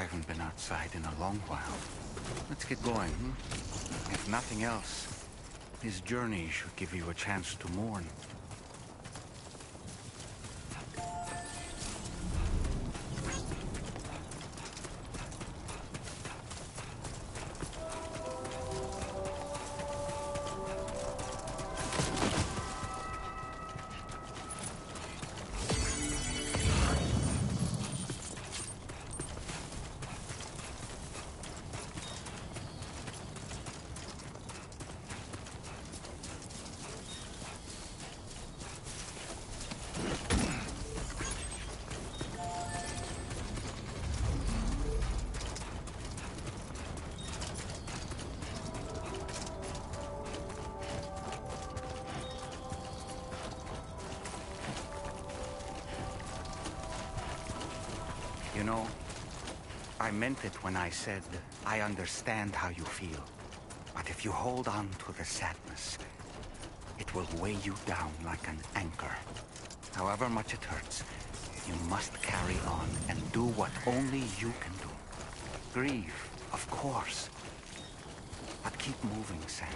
I haven't been outside in a long while. Let's get going, If nothing else, this journey should give you a chance to mourn. You know, I meant it when I said, I understand how you feel. But if you hold on to the sadness, it will weigh you down like an anchor. However much it hurts, you must carry on and do what only you can do. Grieve, of course. But keep moving, Sam.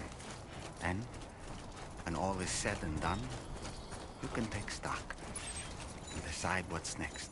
Then, when all is said and done, you can take stock and decide what's next.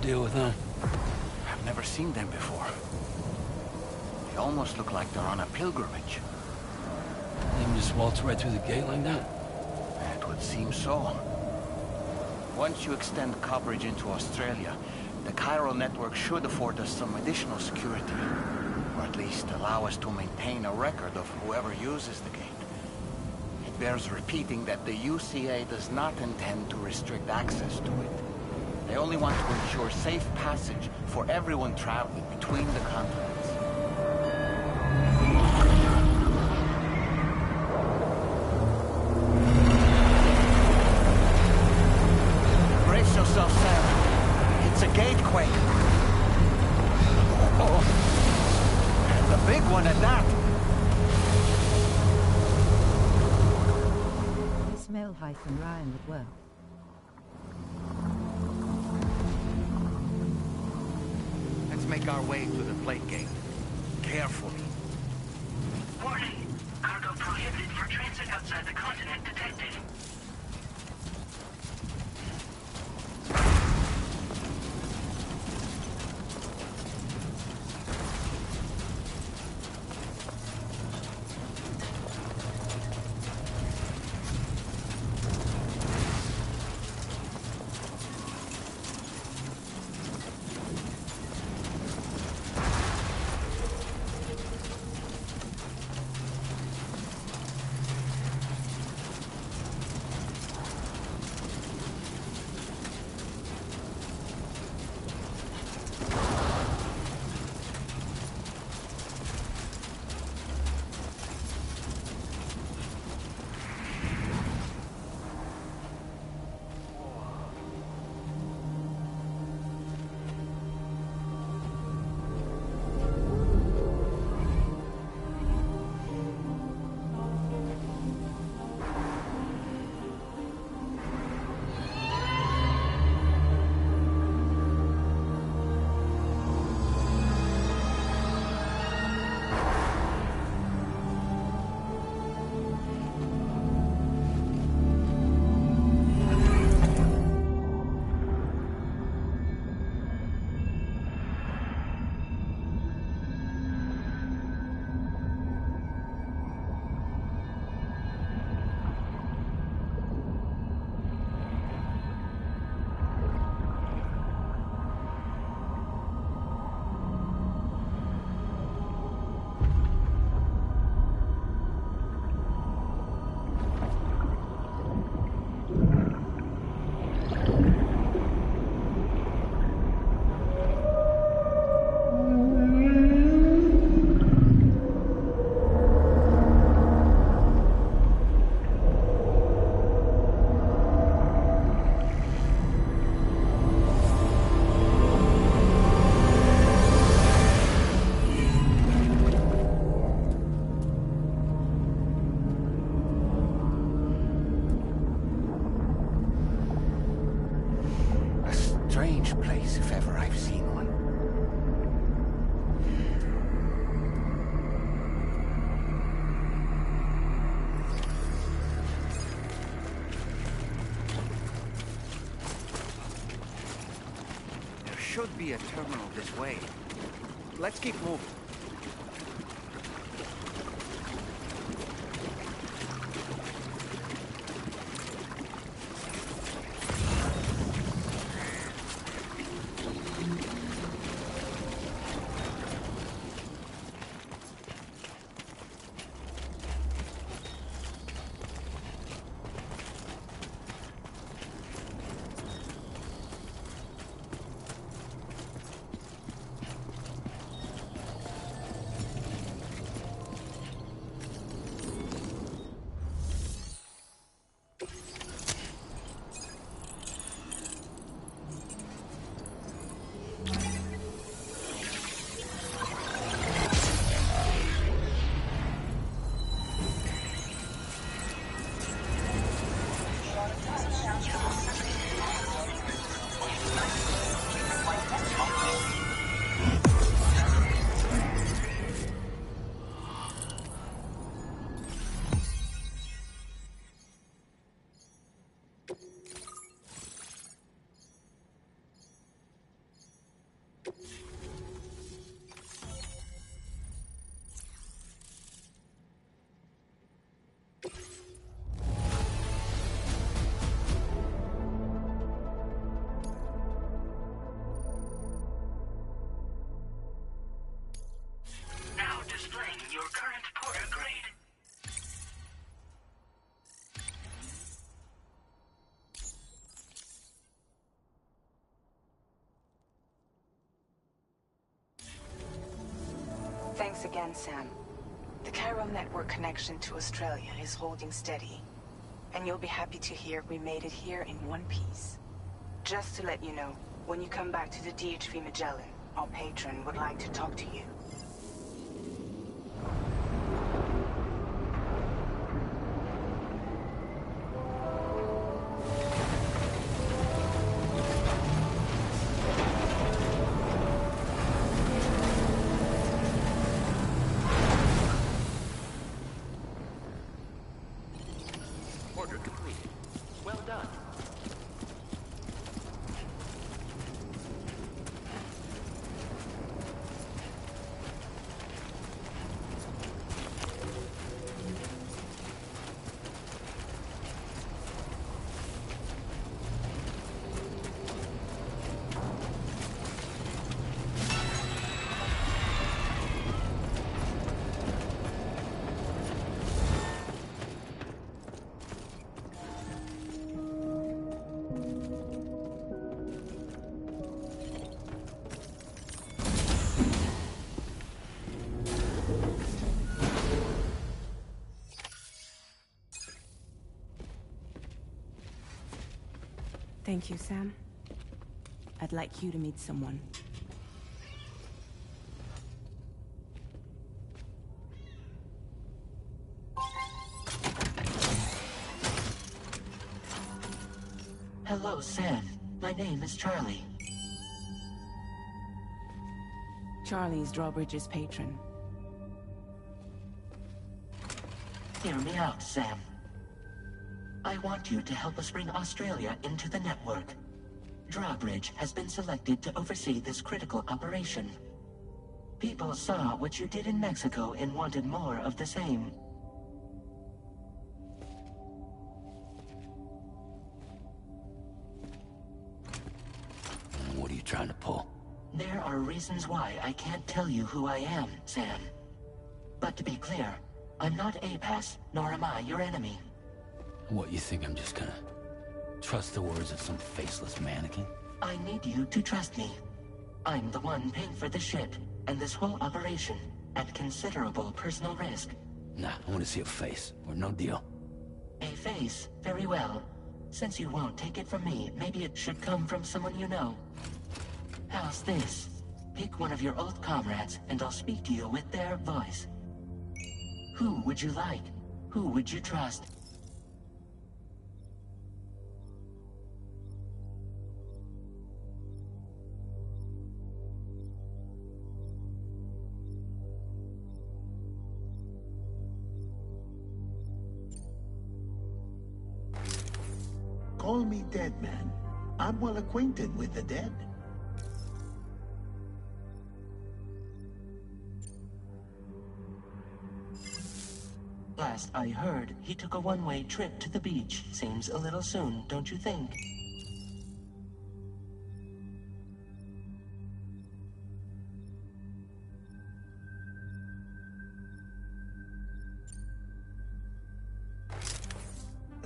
Deal with them. I've never seen them before. They almost look like they're on a pilgrimage. They can just waltz right through the gate like that? It would seem so. Once you extend coverage into Australia, the chiral network should afford us some additional security. Or at least allow us to maintain a record of whoever uses the gate. It bears repeating that the UCA does not intend to restrict access to it. They only want to ensure safe passage for everyone traveling between the continents. Brace yourself, Sam. It's a gatequake. Oh, and a big one at that. Ismail-Ryan would work. Let's make our way to the plate gate. Carefully. Warning. Cargo prohibited for transit outside the continent detected. Strange place, if ever I've seen one. There should be a terminal this way. Let's keep moving. Thanks again, Sam. The Chiral network connection to Australia is holding steady. And you'll be happy to hear we made it here in one piece. Just to let you know, when you come back to the DHV Magellan, our patron would like to talk to you. Order complete. Well done. Thank you, Sam. I'd like you to meet someone. Hello, Sam. My name is Charlie. Charlie's Drawbridge's patron. Hear me out, Sam. I want you to help us bring Australia into the network. Drawbridge has been selected to oversee this critical operation. People saw what you did in Mexico and wanted more of the same. What are you trying to pull? There are reasons why I can't tell you who I am, Sam. But to be clear, I'm not APAS, nor am I your enemy. What, you think I'm just gonna trust the words of some faceless mannequin? I need you to trust me. I'm the one paying for the ship and this whole operation at considerable personal risk. Nah, I want to see a face, or no deal. A face? Very well. Since you won't take it from me, maybe it should come from someone you know. How's this? Pick one of your old comrades, and I'll speak to you with their voice. Who would you like? Who would you trust? Call me Dead Man. I'm well acquainted with the dead. Last I heard, he took a one-way trip to the beach. Seems a little soon, don't you think?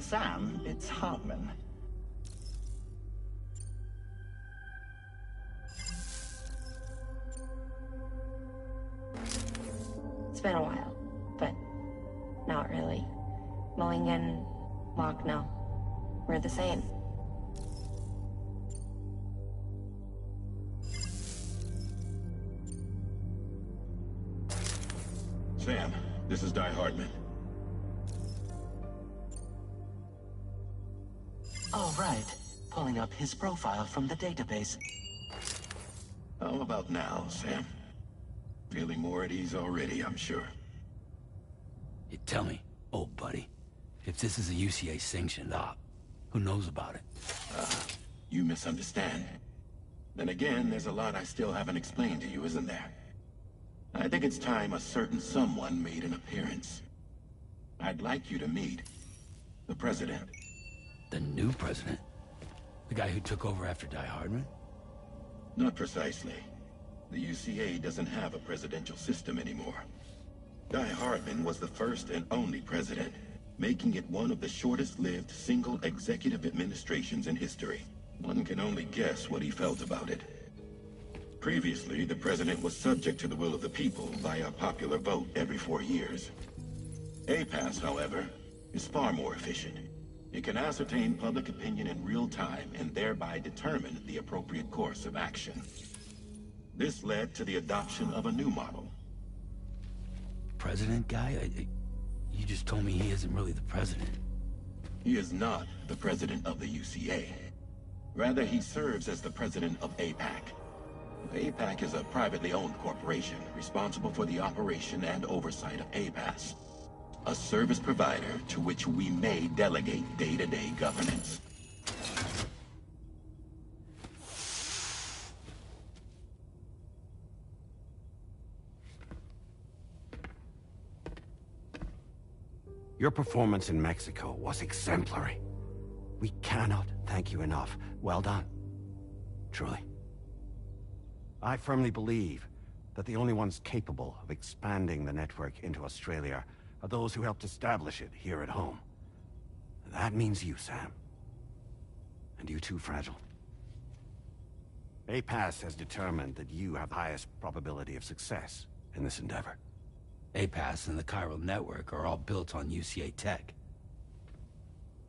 Sam, it's Hartman. It's been a while, but not really. Mulligan, Locke, no. We're the same. Sam, this is Di Hartman. All right. Pulling up his profile from the database. How about now, Sam? Feeling more at ease already, I'm sure. You tell me, old buddy, if this is a UCA-sanctioned op, who knows about it? You misunderstand. Then again, there's a lot I still haven't explained to you, isn't there? I think it's time a certain someone made an appearance. I'd like you to meet the President. The new president? The guy who took over after Di Hardman? Not precisely. The UCA doesn't have a presidential system anymore. Di Hardman was the first and only president, making it one of the shortest-lived single executive administrations in history. One can only guess what he felt about it. Previously, the president was subject to the will of the people via a popular vote every 4 years. APAS, however, is far more efficient. It can ascertain public opinion in real time and thereby determine the appropriate course of action. This led to the adoption of a new model. President guy? You just told me he isn't really the president. He is not the president of the UCA. Rather, he serves as the president of APAC. APAC is a privately owned corporation responsible for the operation and oversight of APAS, a service provider to which we may delegate day-to-day governance. Your performance in Mexico was exemplary. We cannot thank you enough. Well done. Truly. I firmly believe that the only ones capable of expanding the network into Australia are those who helped establish it here at home. That means you, Sam. And you too, Fragile. APAS has determined that you have the highest probability of success in this endeavor. APAS and the chiral network are all built on UCA tech.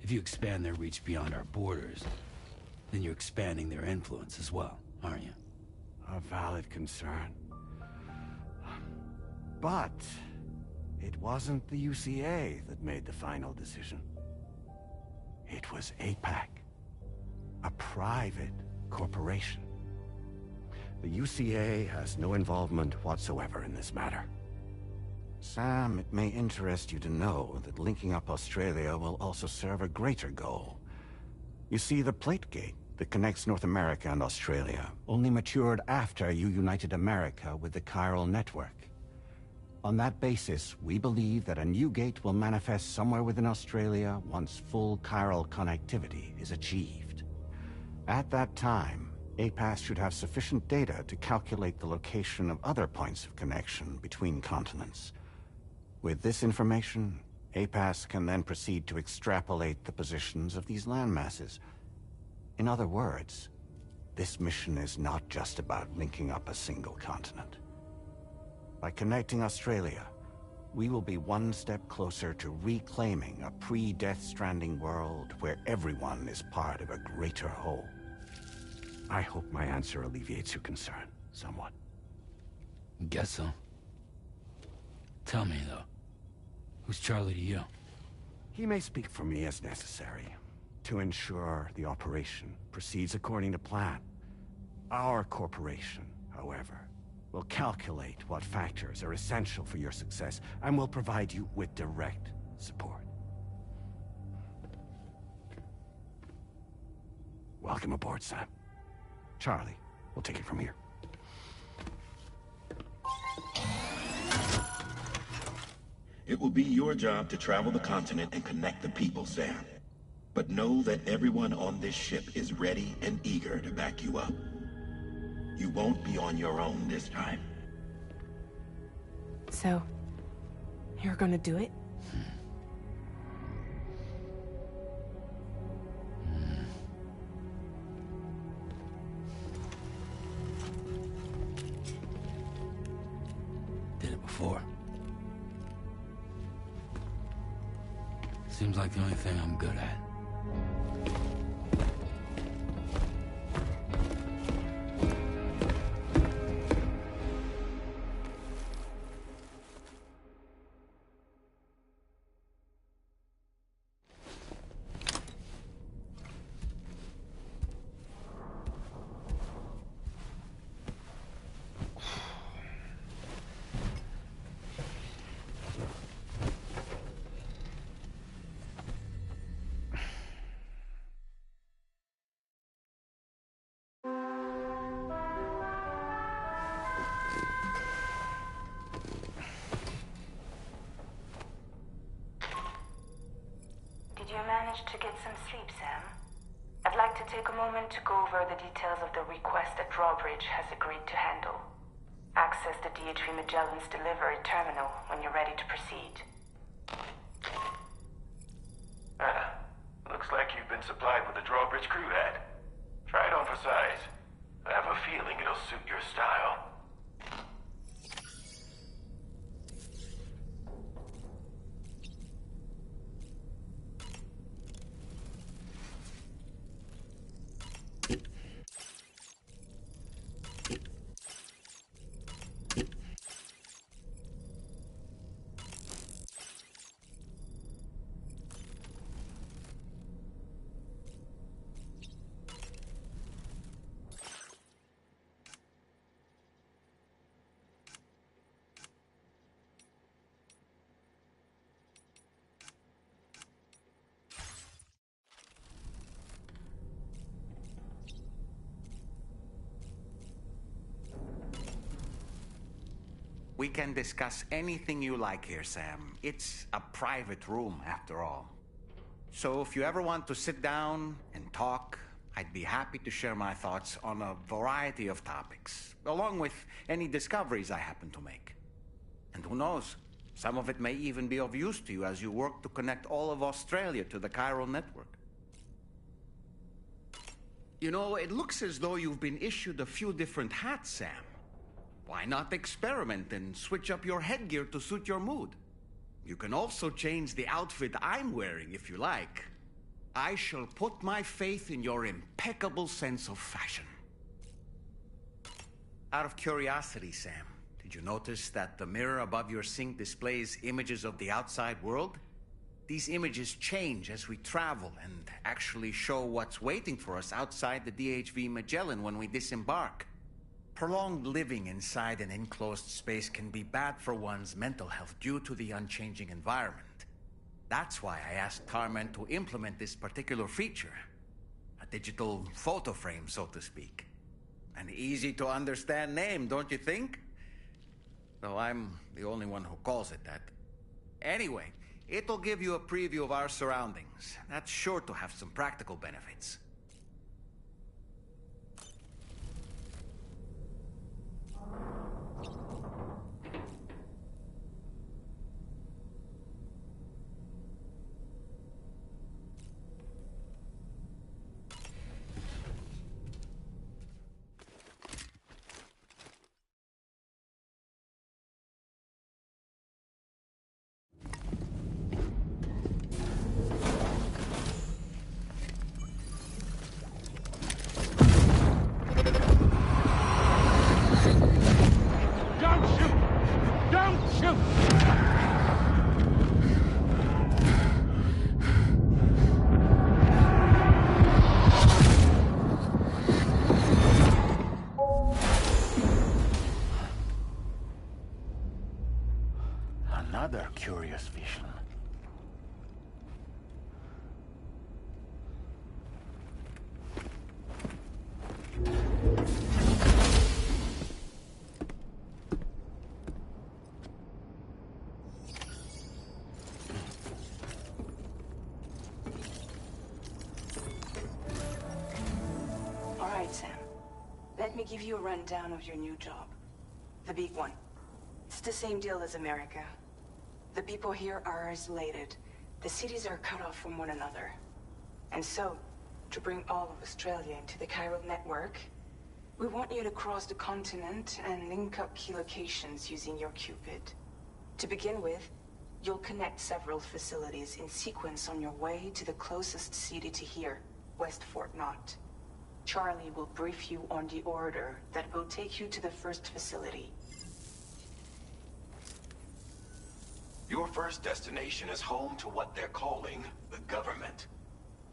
If you expand their reach beyond our borders, then you're expanding their influence as well, aren't you? A valid concern. But it wasn't the UCA that made the final decision. It was APAC, a private corporation. The UCA has no involvement whatsoever in this matter. Sam, it may interest you to know that linking up Australia will also serve a greater goal. You see, the plate gate that connects North America and Australia only matured after you united America with the chiral network. On that basis, we believe that a new gate will manifest somewhere within Australia once full chiral connectivity is achieved. At that time, APAS should have sufficient data to calculate the location of other points of connection between continents. With this information, APAS can then proceed to extrapolate the positions of these landmasses. In other words, this mission is not just about linking up a single continent. By connecting Australia, we will be one step closer to reclaiming a pre-Death Stranding world where everyone is part of a greater whole. I hope my answer alleviates your concern somewhat. Guess so. Tell me, though, who's Charlie to you? He may speak for me as necessary to ensure the operation proceeds according to plan. Our corporation, however, will calculate what factors are essential for your success and will provide you with direct support. Welcome aboard, Sam. Charlie, we'll take it from here. It will be your job to travel the continent and connect the people, Sam. But know that everyone on this ship is ready and eager to back you up. You won't be on your own this time. So, you're gonna do it? Did it before. Seems like the only thing I'm good at. Did you manage to get some sleep, Sam? I'd like to take a moment to go over the details of the request that Drawbridge has agreed to handle. Access the DH3 Magellan's delivery terminal when you're ready to proceed. Looks like you've been supplied with the Drawbridge crew hat. Try it on for size. I have a feeling it'll suit your style. We can discuss anything you like here, Sam. It's a private room, after all. So if you ever want to sit down and talk, I'd be happy to share my thoughts on a variety of topics, along with any discoveries I happen to make. And who knows, some of it may even be of use to you as you work to connect all of Australia to the chiral network. You know, it looks as though you've been issued a few different hats, Sam. Why not experiment and switch up your headgear to suit your mood? You can also change the outfit I'm wearing if you like. I shall put my faith in your impeccable sense of fashion. Out of curiosity, Sam, did you notice that the mirror above your sink displays images of the outside world? These images change as we travel and actually show what's waiting for us outside the DHV Magellan when we disembark. Prolonged living inside an enclosed space can be bad for one's mental health due to the unchanging environment. That's why I asked Carmen to implement this particular feature. A digital photo frame, so to speak. An easy-to-understand name, don't you think? Though I'm the only one who calls it that. Anyway, it'll give you a preview of our surroundings. That's sure to have some practical benefits. Another curious vision. All right, Sam. Let me give you a rundown of your new job. The big one. It's the same deal as America. The people here are isolated. The cities are cut off from one another. And so, to bring all of Australia into the chiral network, we want you to cross the continent and link up key locations using your Cupid. To begin with, you'll connect several facilities in sequence on your way to the closest city to here, West Fort Knott. Charlie will brief you on the order that will take you to the first facility. Your first destination is home to what they're calling the government.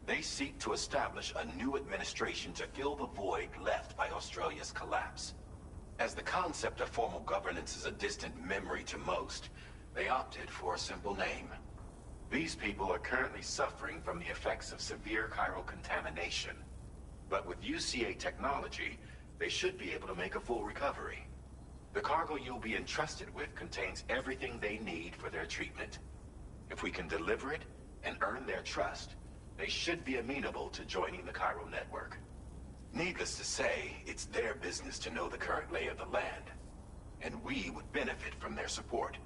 They seek to establish a new administration to fill the void left by Australia's collapse. As the concept of formal governance is a distant memory to most, they opted for a simple name. These people are currently suffering from the effects of severe chiral contamination. But with UCA technology, they should be able to make a full recovery. The cargo you'll be entrusted with contains everything they need for their treatment. If we can deliver it and earn their trust, they should be amenable to joining the chiral network. Needless to say, it's their business to know the current lay of the land, and we would benefit from their support.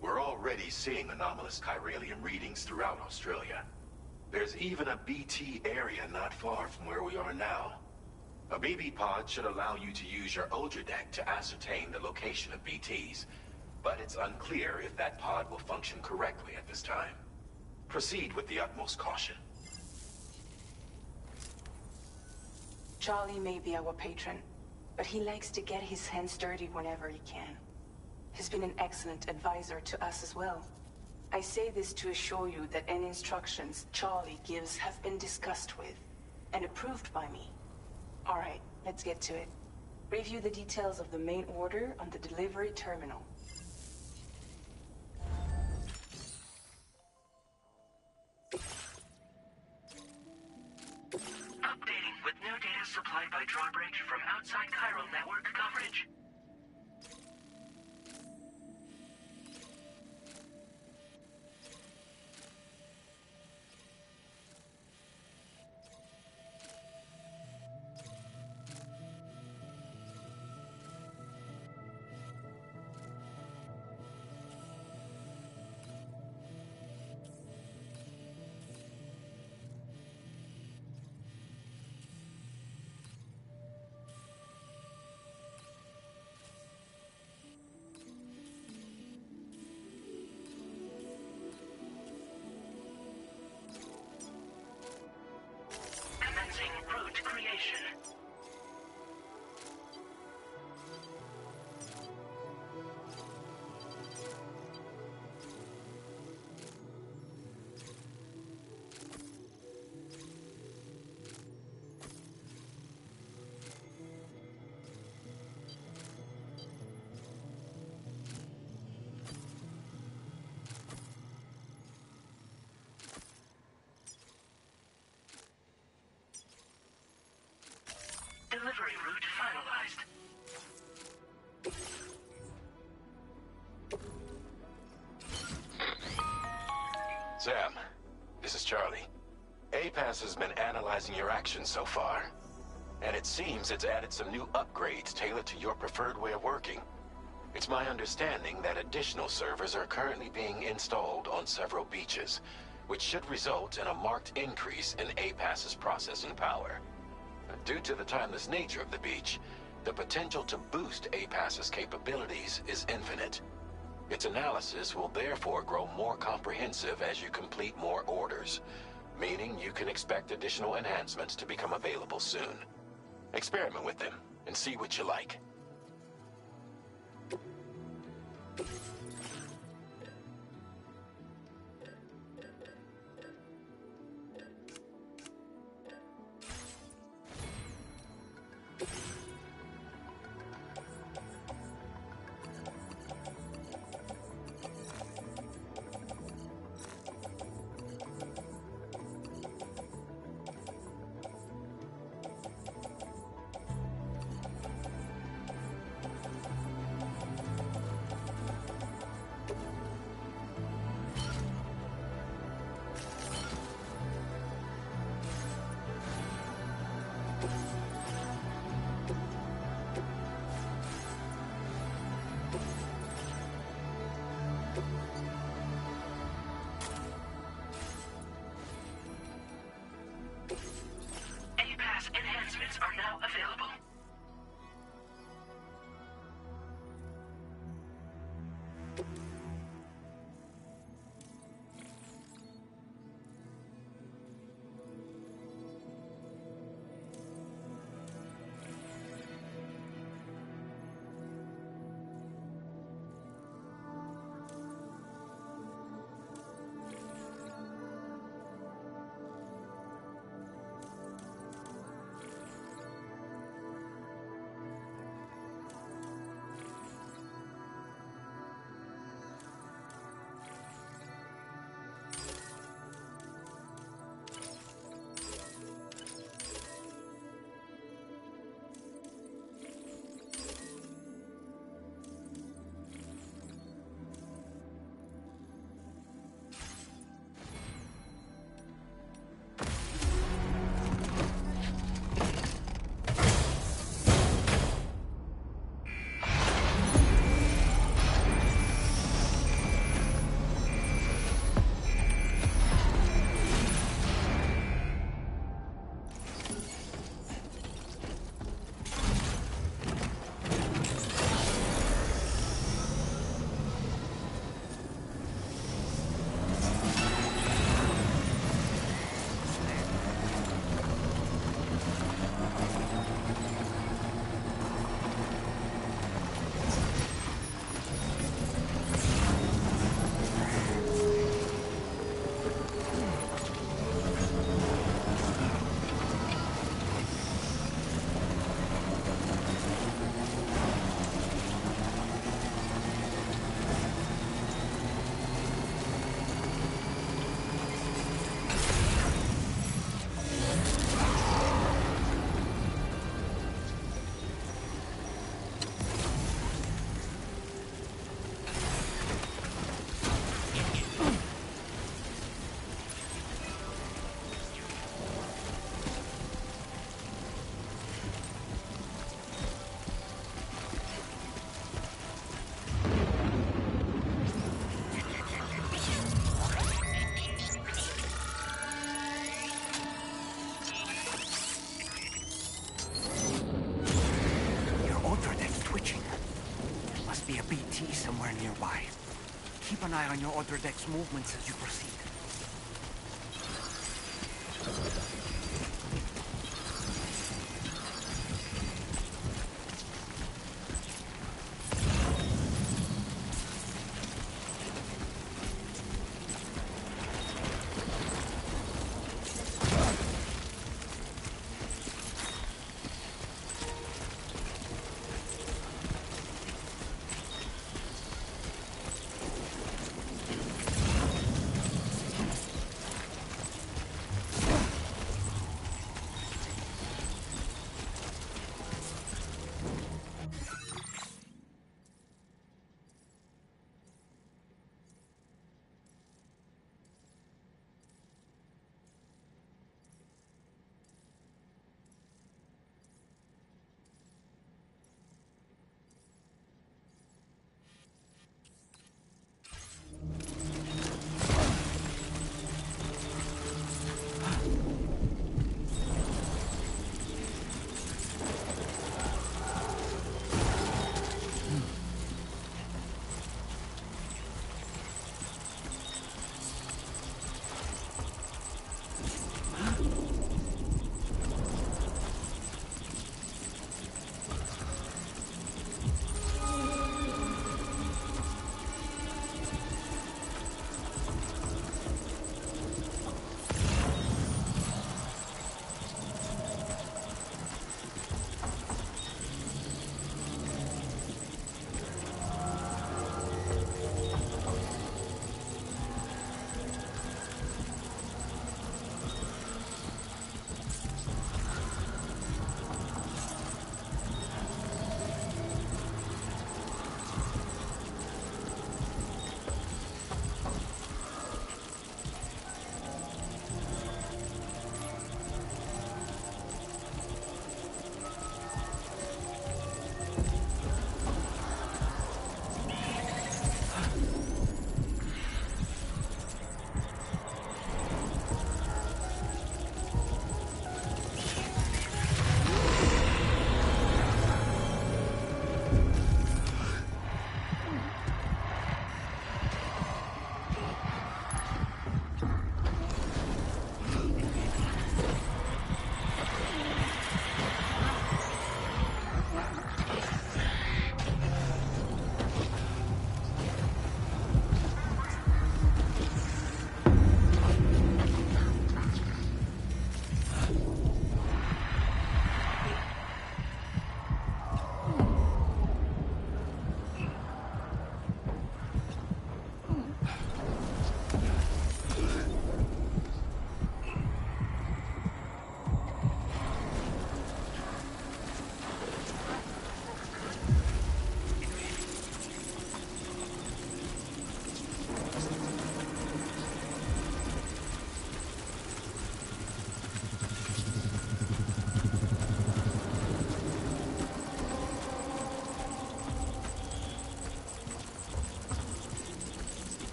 We're already seeing anomalous chiralium readings throughout Australia. There's even a BT area not far from where we are now. A BB pod should allow you to use your Ultradeck to ascertain the location of BTs, but it's unclear if that pod will function correctly at this time. Proceed with the utmost caution. Charlie may be our patron, but he likes to get his hands dirty whenever he can. He's been an excellent advisor to us as well. I say this to assure you that any instructions Charlie gives have been discussed with and approved by me. All right, let's get to it. Review the details of the main order on the delivery terminal. Updating with new data supplied by Drawbridge from outside chiral network coverage. pursuit finalized. Sam, this is Charlie. APAS has been analyzing your actions so far, and it seems it's added some new upgrades tailored to your preferred way of working. It's my understanding that additional servers are currently being installed on several beaches, which should result in a marked increase in APAS's processing power. Due to the timeless nature of the beach, the potential to boost APAS's capabilities is infinite. Its analysis will therefore grow more comprehensive as you complete more orders, meaning you can expect additional enhancements to become available soon. Experiment with them and see what you like. Enhancements are now available. Somewhere nearby. Keep an eye on your other deck's movements as you proceed.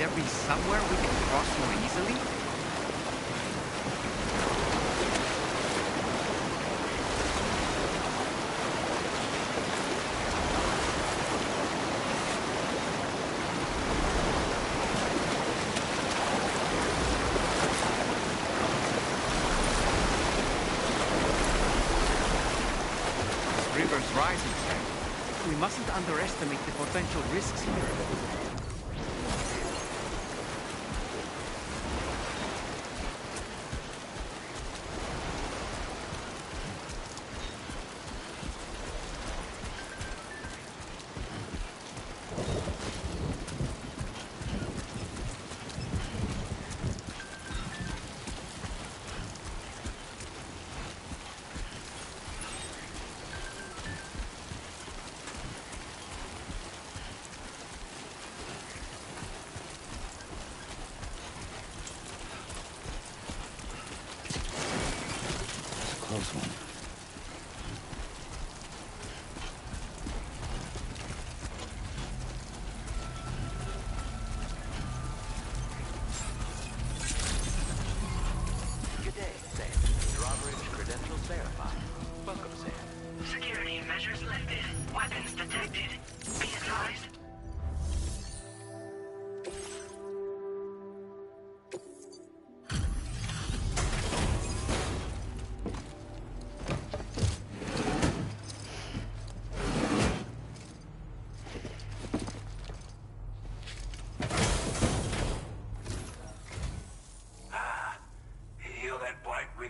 there be somewhere we can cross more easily? This river's rising, Sam. We mustn't underestimate the potential risks here. Close one. Good day, Sam. Drawbridge credentials verified. Welcome, Sam. Security measures lifted. Weapons detected. Be advised.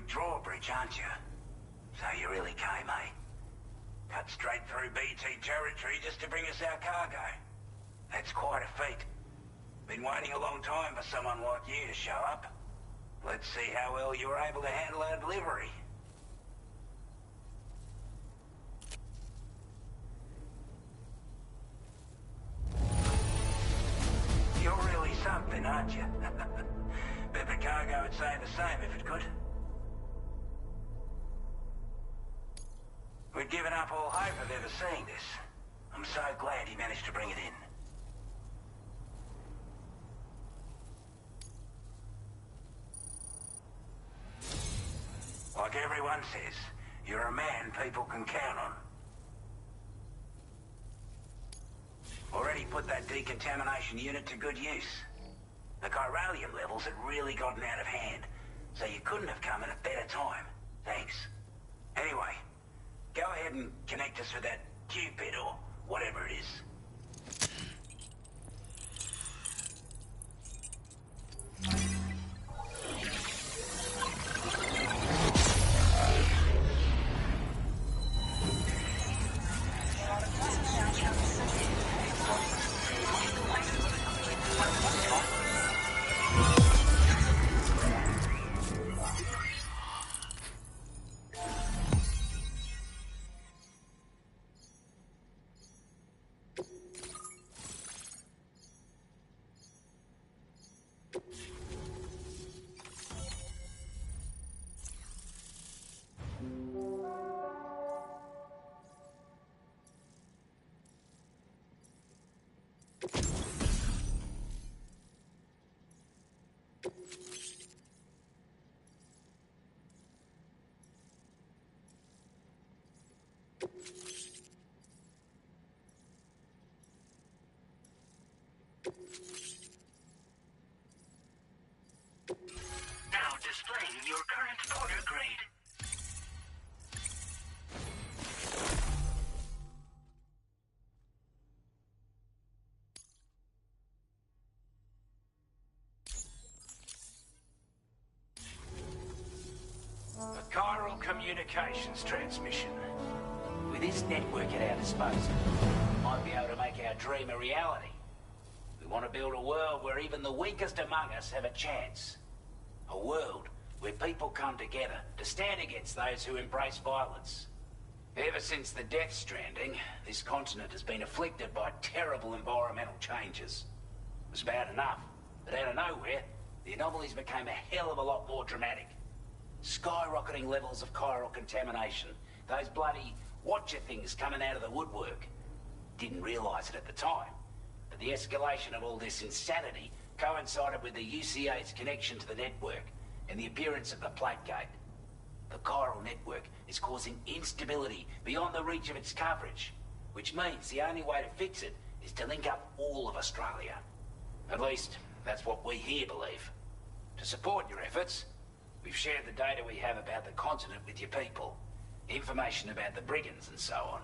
Drawbridge, aren't you? So you really came, eh? Cut straight through BT territory just to bring us our cargo. That's quite a feat. Been waiting a long time for someone like you to show up. Let's see how well you were able to handle our delivery. You're really something, aren't you? Bet the cargo would say the same if it could. We'd given up all hope of ever seeing this. I'm so glad he managed to bring it in. Like everyone says, you're a man people can count on. Already put that decontamination unit to good use. The chiralium levels had really gotten out of hand, so you couldn't have come at a better time. Thanks. Anyway, go ahead and connect us with that Cupid or whatever it is. Now displaying your current order grade. A chiral communications transmission. With this network at our disposal, we might be able to make our dream a reality. We want to build a world where even the weakest among us have a chance. A world where people come together to stand against those who embrace violence. Ever since the Death Stranding, this continent has been afflicted by terrible environmental changes. It was bad enough, but out of nowhere, the anomalies became a hell of a lot more dramatic. Skyrocketing levels of chiral contamination, those bloody watcher things coming out of the woodwork. Didn't realise it at the time, but the escalation of all this insanity coincided with the UCA's connection to the network and the appearance of the Plategate. The chiral network is causing instability beyond the reach of its coverage, which means the only way to fix it is to link up all of Australia. At least, that's what we here believe. To support your efforts, we've shared the data we have about the continent with your people, information about the brigands and so on.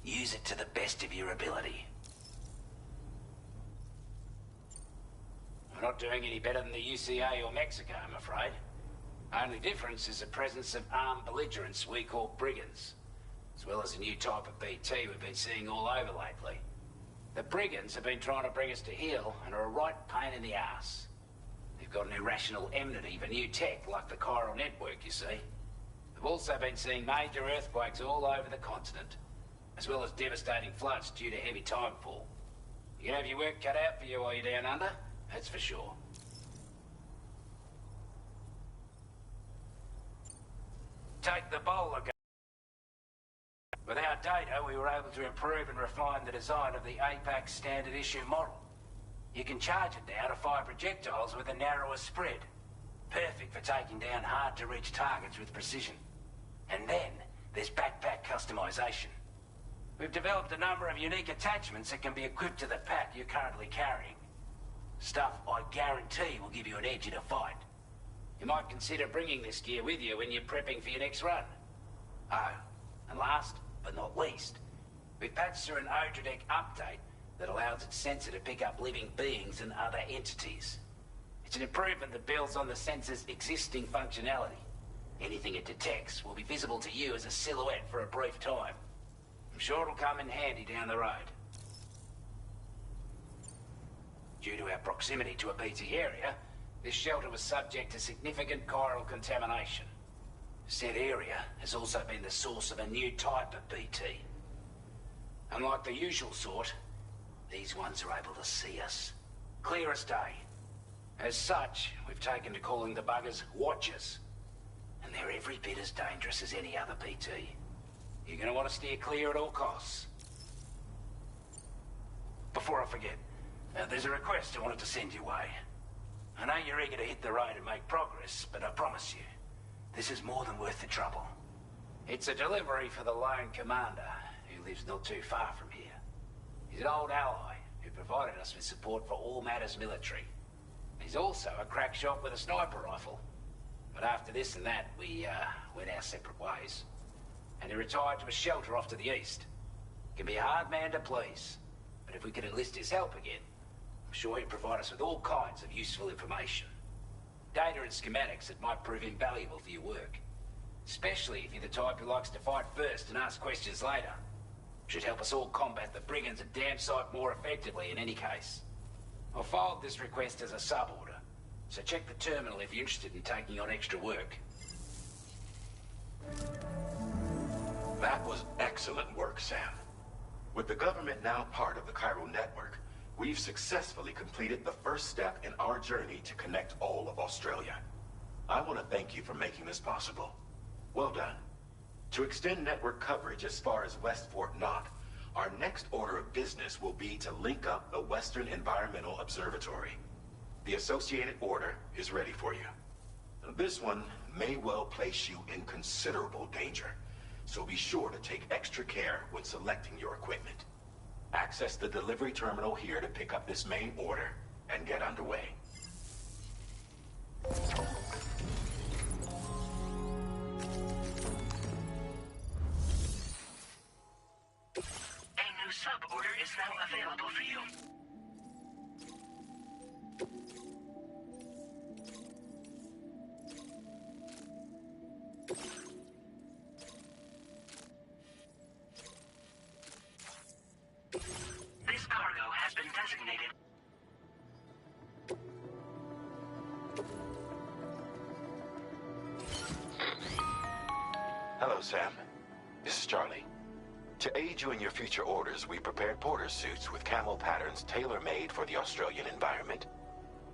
Use it to the best of your ability. We're not doing any better than the UCA or Mexico, I'm afraid. Only difference is the presence of armed belligerents we call brigands, as well as a new type of BT we've been seeing all over lately. The brigands have been trying to bring us to heel and are a right pain in the ass. They've got an irrational enmity for new tech like the chiral network, you see. They've also been seeing major earthquakes all over the continent, as well as devastating floods due to heavy timefall. You can have your work cut out for you while you're down under, that's for sure. Take the bowler. With our data, we were able to improve and refine the design of the APAC standard issue model. You can charge it now to fire projectiles with a narrower spread. Perfect for taking down hard-to-reach targets with precision. And then, there's backpack customization. We've developed a number of unique attachments that can be equipped to the pack you're currently carrying. Stuff I guarantee will give you an edge in a fight. You might consider bringing this gear with you when you're prepping for your next run. Oh, and last but not least, we've patched through an Odradec update that allows its sensor to pick up living beings and other entities. It's an improvement that builds on the sensor's existing functionality. Anything it detects will be visible to you as a silhouette for a brief time. I'm sure it'll come in handy down the road. Due to our proximity to a BT area, this shelter was subject to significant chiral contamination. Said area has also been the source of a new type of BT. Unlike the usual sort, these ones are able to see us. Clear as day. As such, we've taken to calling the buggers Watchers. And they're every bit as dangerous as any other BT. You're gonna want to steer clear at all costs. Before I forget, there's a request I wanted to send your way. I know you're eager to hit the road and make progress, but I promise you, this is more than worth the trouble. It's a delivery for the lone commander, who lives not too far from here. He's an old ally who provided us with support for all matters military. He's also a crack shot with a sniper rifle. But after this and that, we went our separate ways. And he retired to a shelter off to the east. Can be a hard man to please, but if we could enlist his help again, I'm sure he'd provide us with all kinds of useful information. Data and schematics that might prove invaluable for your work. Especially if you're the type who likes to fight first and ask questions later. Should help us all combat the brigands at damn sight more effectively in any case. I'll filed this request as a sub-order, so check the terminal if you're interested in taking on extra work. That was excellent work, Sam. With the government now part of the chiral network, we've successfully completed the first step in our journey to connect all of Australia. I want to thank you for making this possible. Well done. To extend network coverage as far as West Fort Knott, our next order of business will be to link up the Western Environmental Observatory. The associated order is ready for you. This one may well place you in considerable danger, so be sure to take extra care when selecting your equipment. Access the delivery terminal here to pick up this main order and get underway. A new sub-order is now available for you. This cargo has been designated. Hello, Sam. This is Charlie. To aid you in your future orders, we prepared porter suits with camo patterns tailor-made for the Australian environment.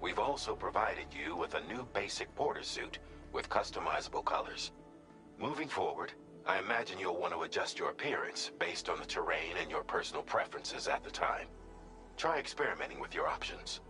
We've also provided you with a new basic porter suit with customizable colors. Moving forward, I imagine you'll want to adjust your appearance based on the terrain and your personal preferences at the time. Try experimenting with your options.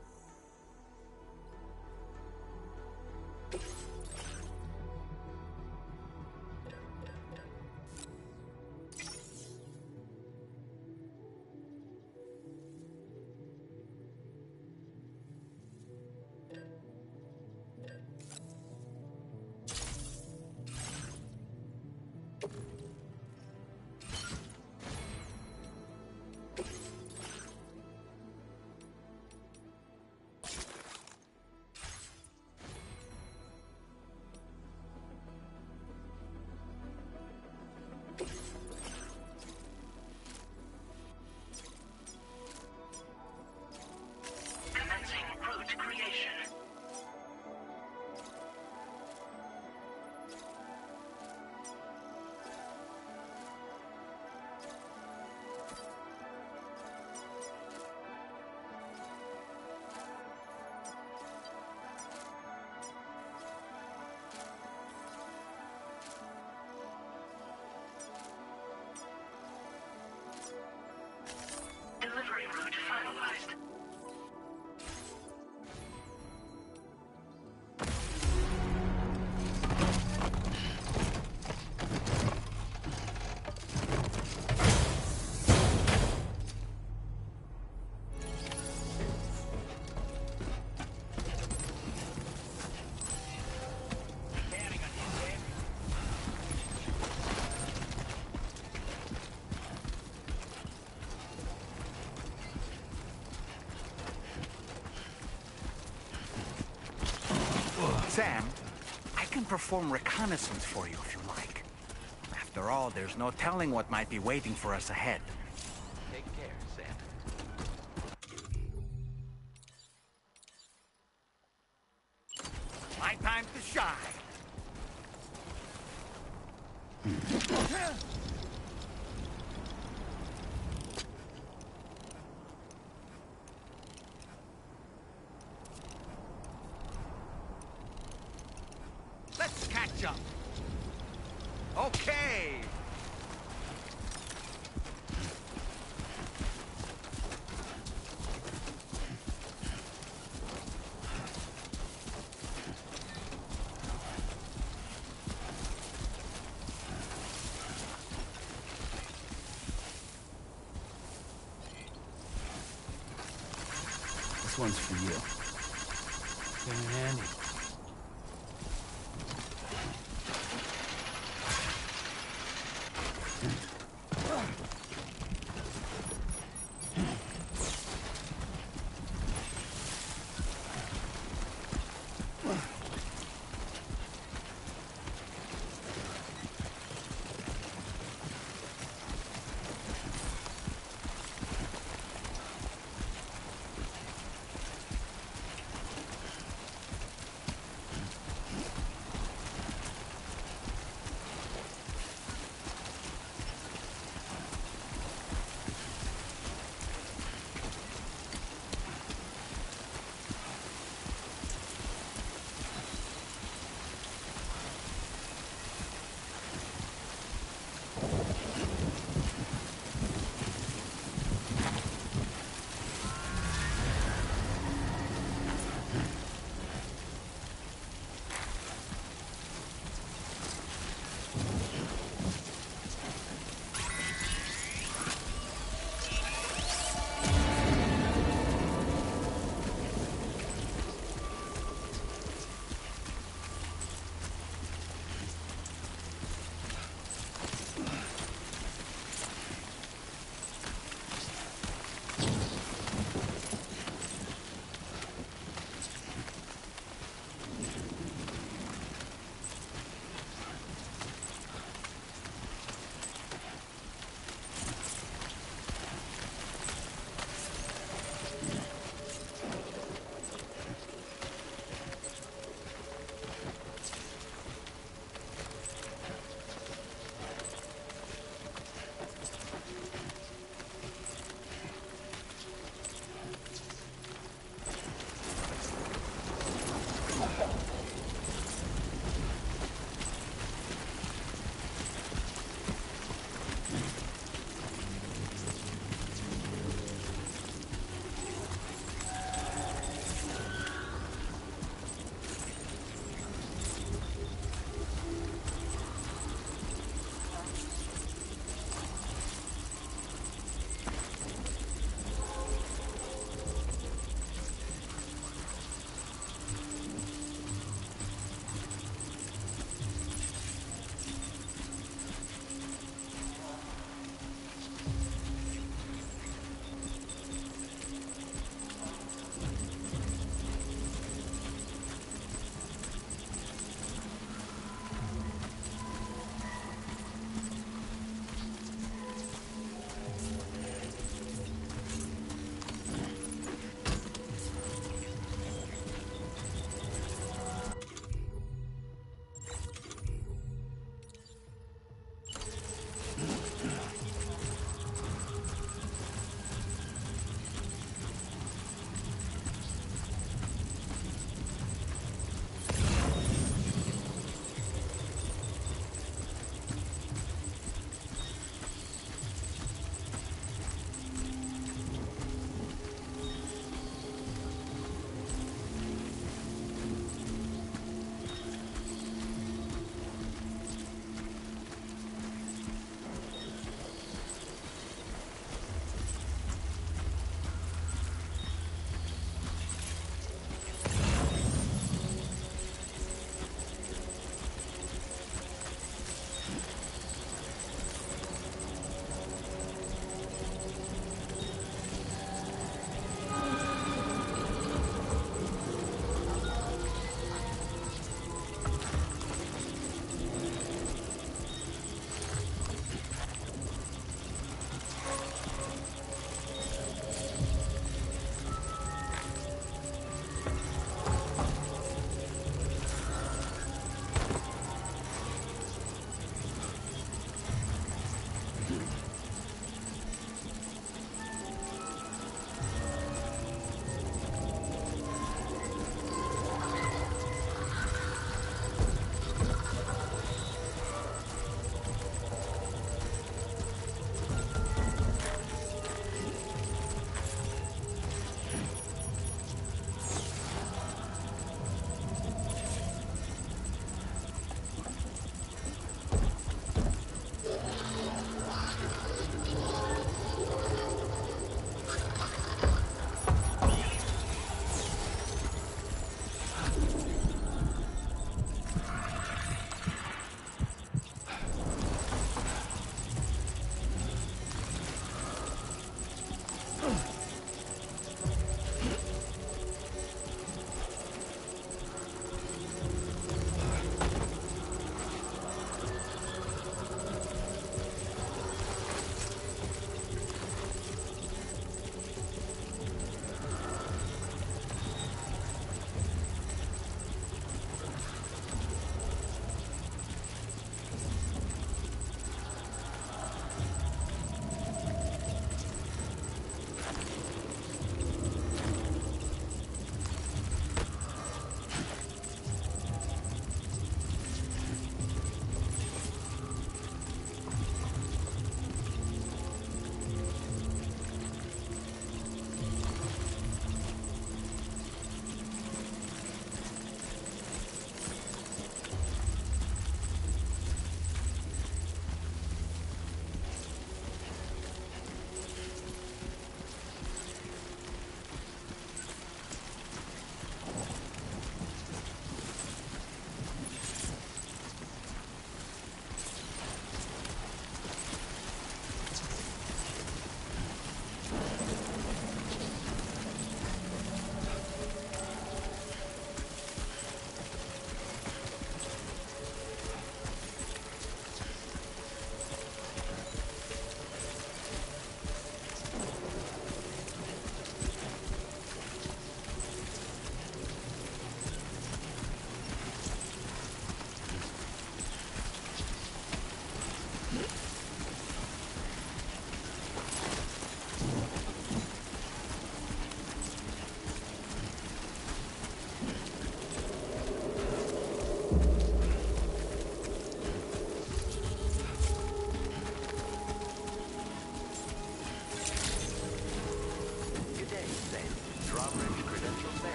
Delivery route finalized. Sam, I can perform reconnaissance for you if you like. After all, there's no telling what might be waiting for us ahead. Take care, Sam. My time to shine. Let's catch up. Okay. This one's for you. Came in handy.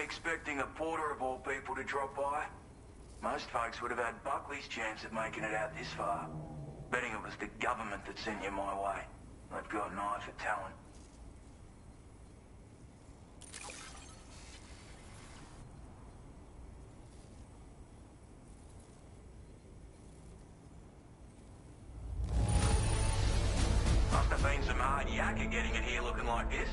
expecting a porter of all people to drop by. Most folks would have had Buckley's chance of making it out this far. Betting it was the government that sent you my way. They've got an eye for talent. Must have been some hard yakka getting it here looking like this.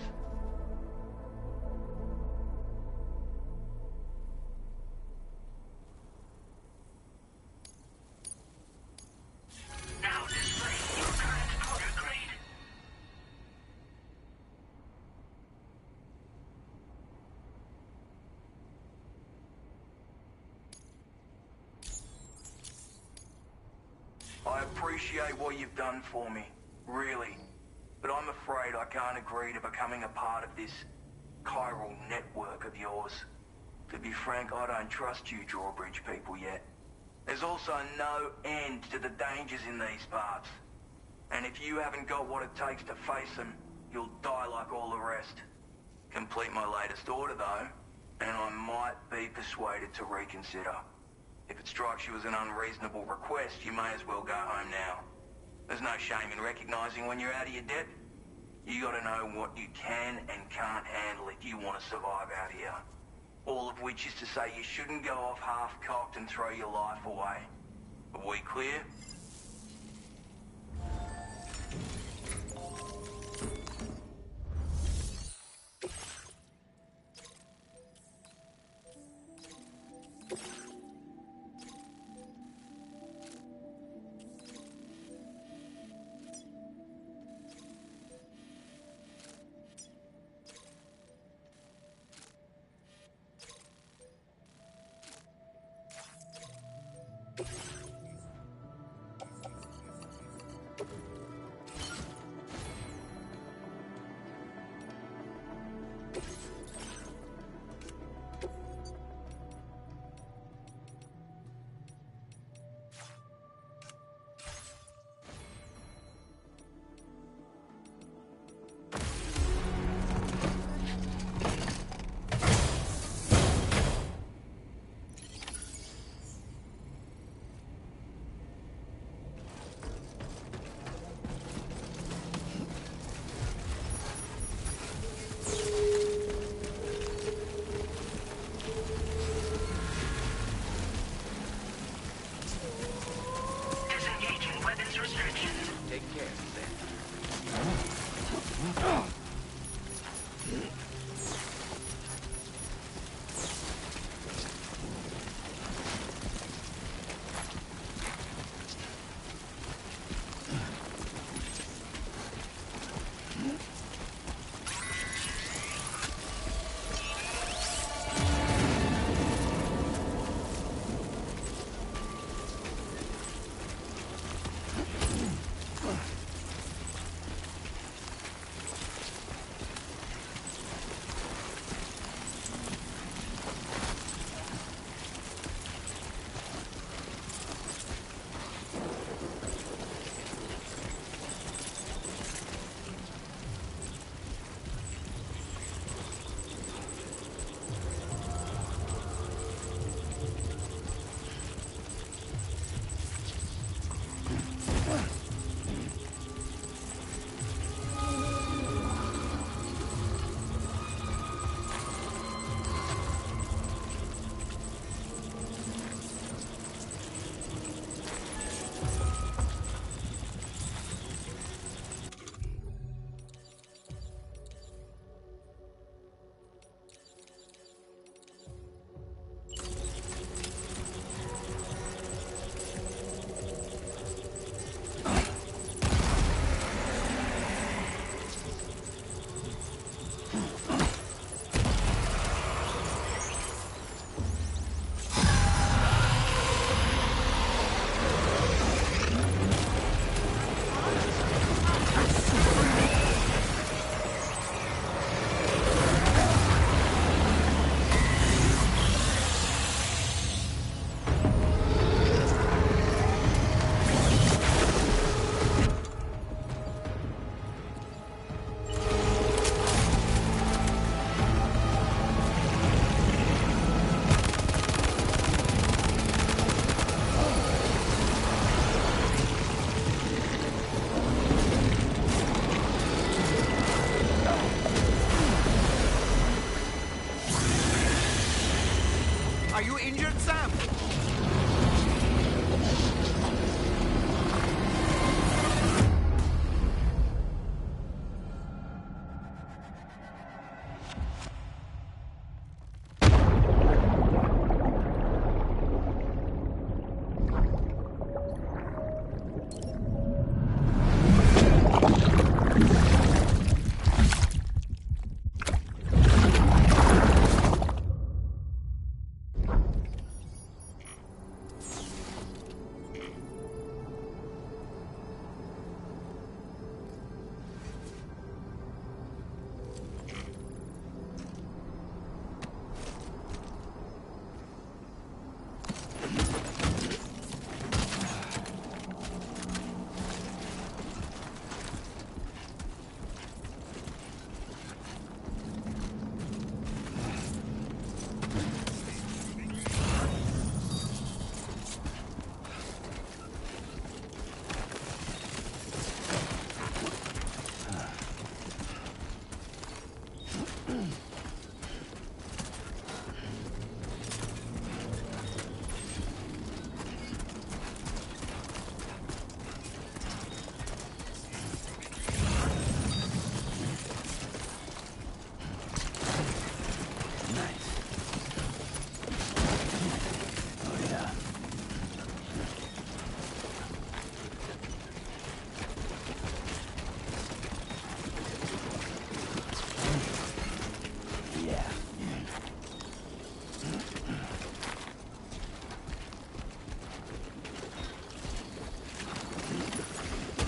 Now display your current porter grade. I appreciate what you've done for me, really. But I'm afraid I can't agree to becoming a part of this chiral network of yours. To be frank, I don't trust you drawbridge people yet. There's also no end to the dangers in these parts. And if you haven't got what it takes to face them, you'll die like all the rest. Complete my latest order, though, and I might be persuaded to reconsider. If it strikes you as an unreasonable request, you may as well go home now. There's no shame in recognizing when you're out of your depth. You gotta know what you can and can't handle if you want to survive out here. All of which is to say you shouldn't go off half-cocked and throw your life away. Are we clear?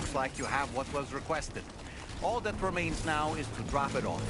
Looks like you have what was requested. All that remains now is to drop it off.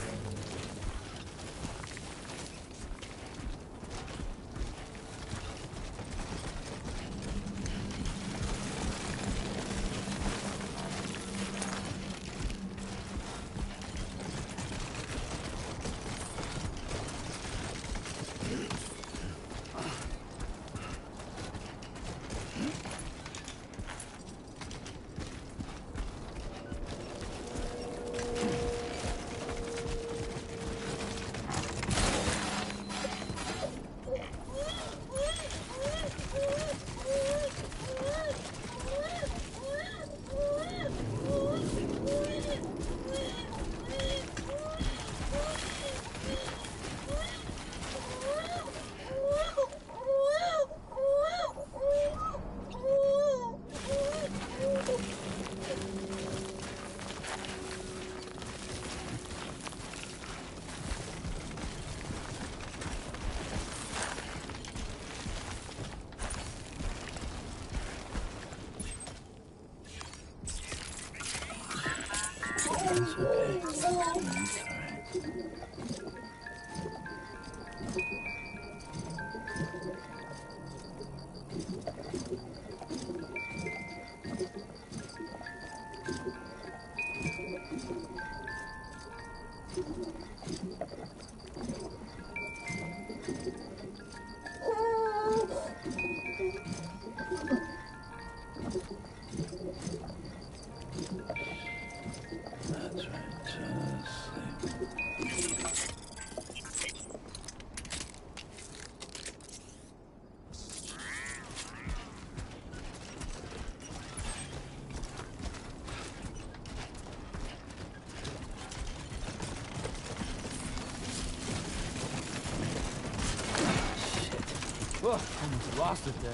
Oh, almost lost it there.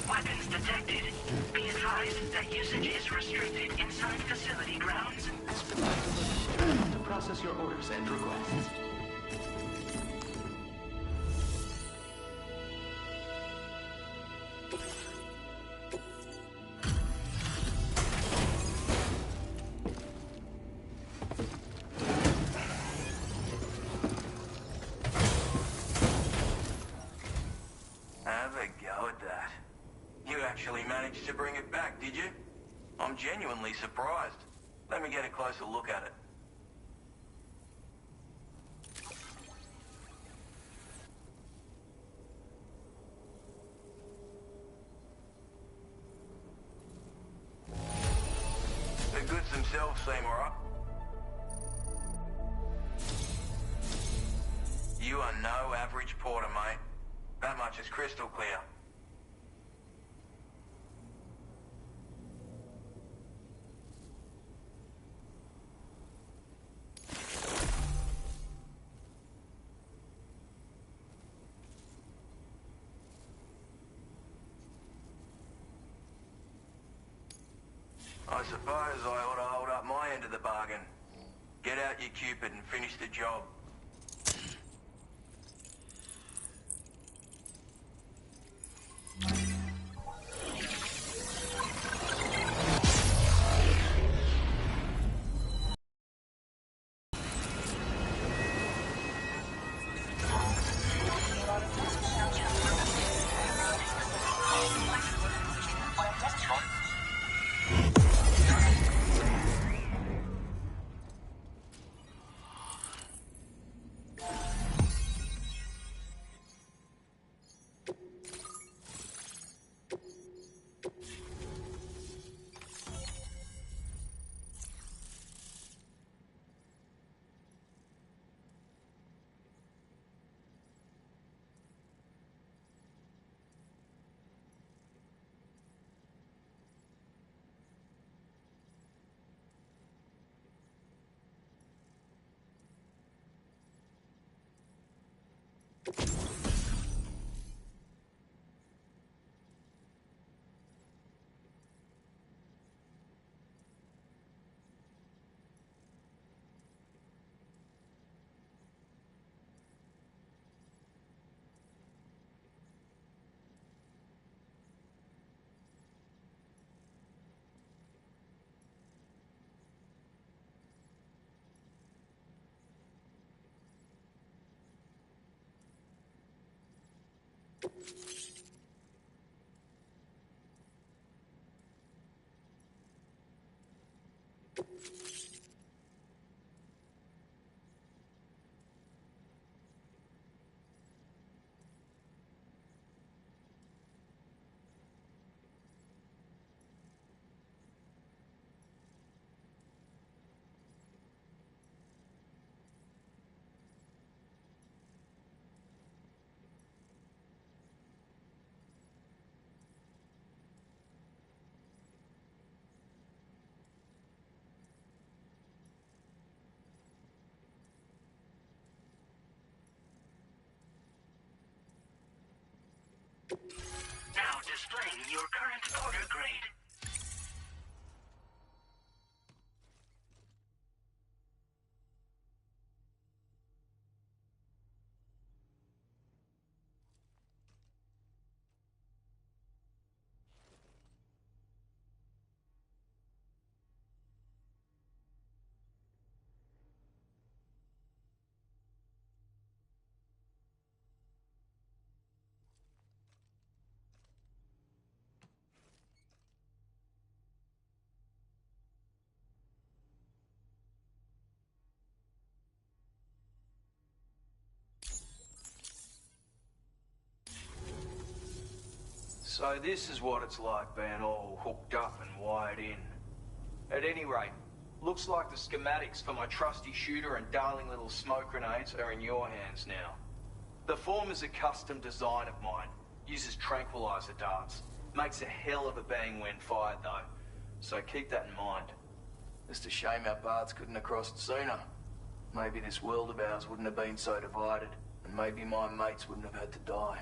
Weapons detected. Be advised that usage is restricted inside facility grounds. To process your orders and requests. Have a go at that. You actually managed to bring it back, did you? I'm genuinely surprised. Let me get a closer look at it. The goods themselves seem alright. You are no average porter, mate. That much is crystal clear. I suppose I ought to hold up my end of the bargain. Get out your Cupid and finish the job. Now displaying your current order grade. So this is what it's like being all hooked up and wired in. At any rate, looks like the schematics for my trusty shooter and darling little smoke grenades are in your hands now. The form is a custom design of mine. Uses tranquilizer darts. Makes a hell of a bang when fired though. So keep that in mind. Just a shame our paths couldn't have crossed sooner. Maybe this world of ours wouldn't have been so divided, and maybe my mates wouldn't have had to die.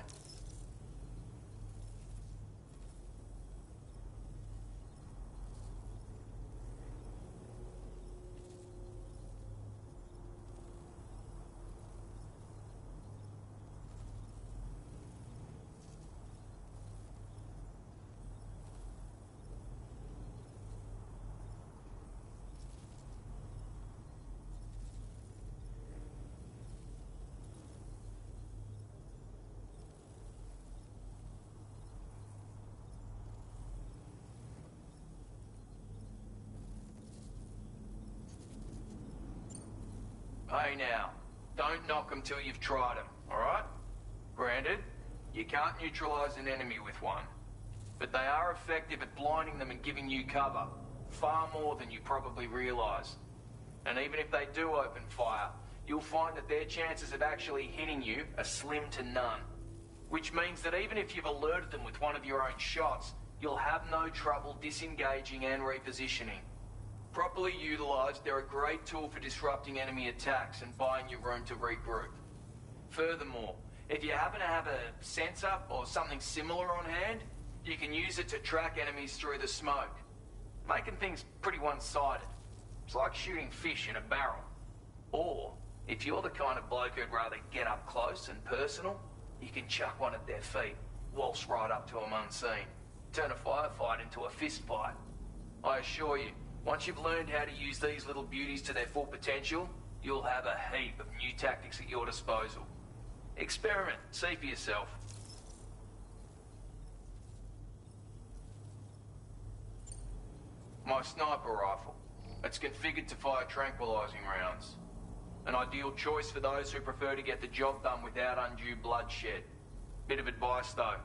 Hey now, don't knock them till you've tried them, alright? Granted, you can't neutralize an enemy with one, but they are effective at blinding them and giving you cover, far more than you probably realize. And even if they do open fire, you'll find that their chances of actually hitting you are slim to none. Which means that even if you've alerted them with one of your own shots, you'll have no trouble disengaging and repositioning. Properly utilised, they're a great tool for disrupting enemy attacks and buying you room to regroup. Furthermore, if you happen to have a sensor or something similar on hand, you can use it to track enemies through the smoke, making things pretty one-sided. It's like shooting fish in a barrel. Or, if you're the kind of bloke who'd rather get up close and personal, you can chuck one at their feet, waltz right up to them unseen, turn a firefight into a fist fight. I assure you, once you've learned how to use these little beauties to their full potential, you'll have a heap of new tactics at your disposal. Experiment, see for yourself. My sniper rifle. It's configured to fire tranquilizing rounds. An ideal choice for those who prefer to get the job done without undue bloodshed. Bit of advice though,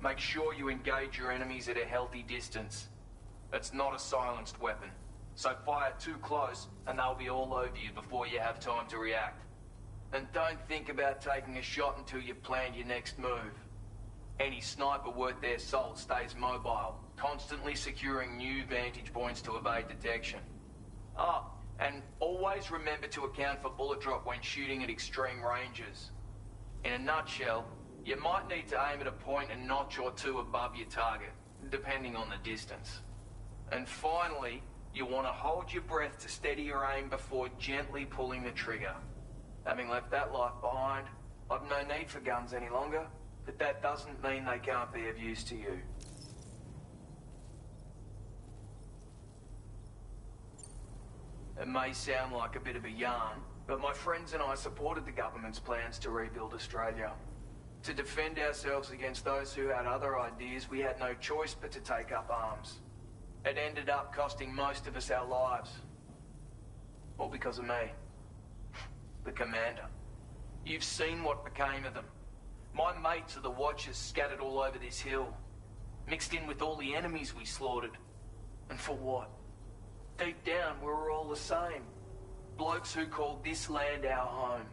make sure you engage your enemies at a healthy distance. It's not a silenced weapon, so fire too close and they'll be all over you before you have time to react. And don't think about taking a shot until you've planned your next move. Any sniper worth their salt stays mobile, constantly securing new vantage points to evade detection. Oh, and always remember to account for bullet drop when shooting at extreme ranges. In a nutshell, you might need to aim at a point a notch or two above your target, depending on the distance. And finally, you want to hold your breath to steady your aim before gently pulling the trigger. Having left that life behind, I've no need for guns any longer, but that doesn't mean they can't be of use to you. It may sound like a bit of a yarn, but my friends and I supported the government's plans to rebuild Australia. To defend ourselves against those who had other ideas, we had no choice but to take up arms. It ended up costing most of us our lives. All because of me. The commander. You've seen what became of them. My mates are the Watchers scattered all over this hill. Mixed in with all the enemies we slaughtered. And for what? Deep down, we were all the same. Blokes who called this land our home.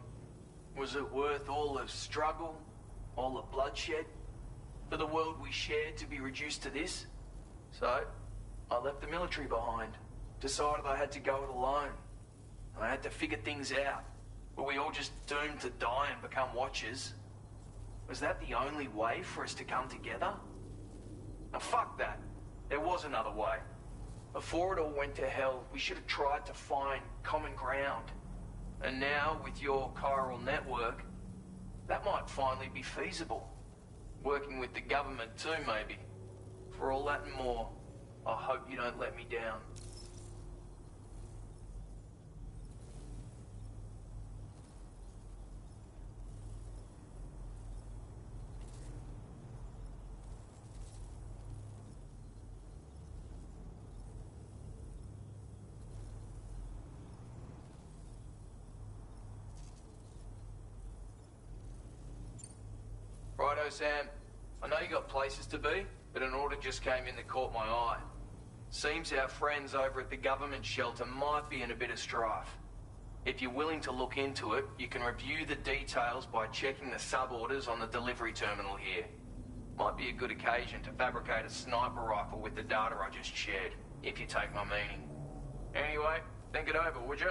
Was it worth all the struggle? All the bloodshed? For the world we shared to be reduced to this? So, I left the military behind. Decided I had to go it alone. I had to figure things out. Were we all just doomed to die and become Watchers? Was that the only way for us to come together? Now fuck that. There was another way. Before it all went to hell, we should have tried to find common ground. And now, with your chiral network, that might finally be feasible. Working with the government too, maybe. For all that and more, I hope you don't let me down. Righto, Sam. I know you got places to be, but an order just came in that caught my eye. Seems our friends over at the government shelter might be in a bit of strife. If you're willing to look into it, you can review the details by checking the sub-orders on the delivery terminal here. Might be a good occasion to fabricate a sniper rifle with the data I just shared, if you take my meaning. Anyway, think it over, would you?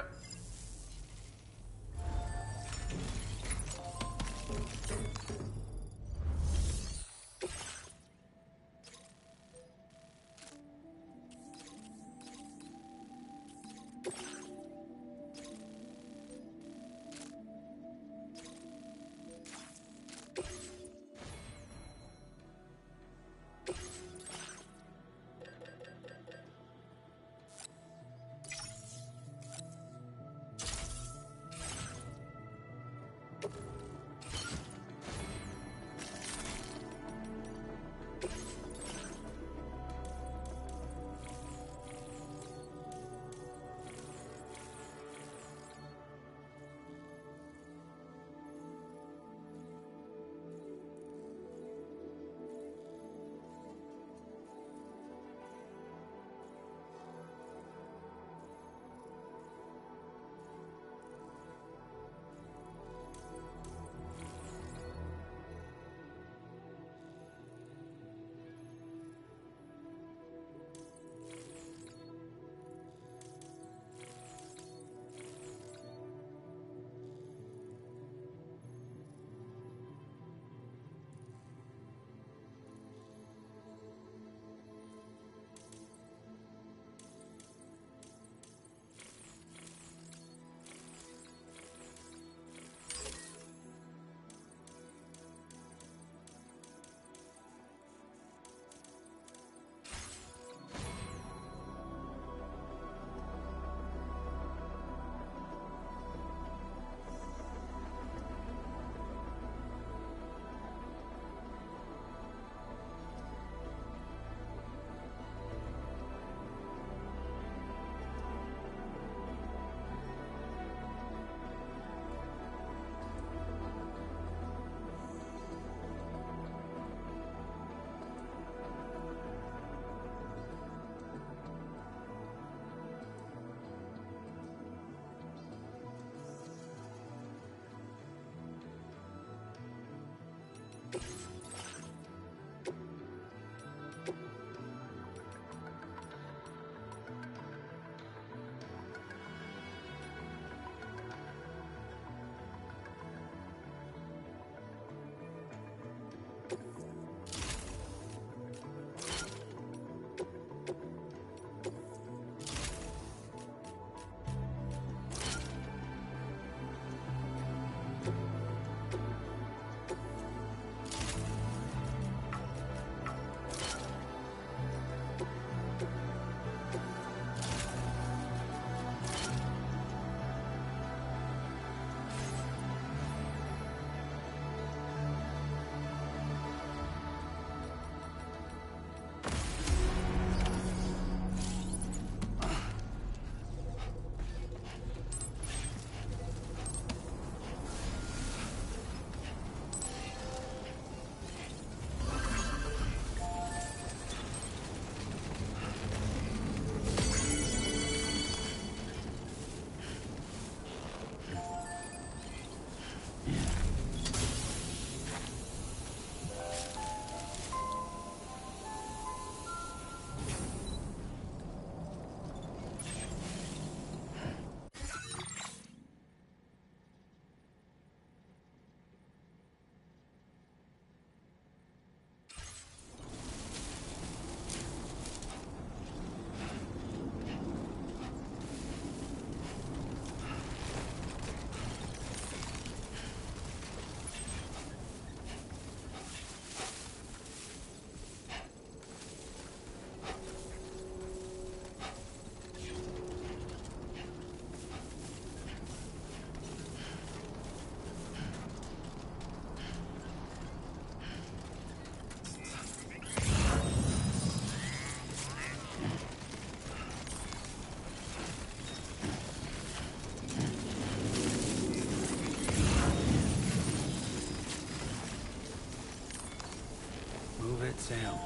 Sam.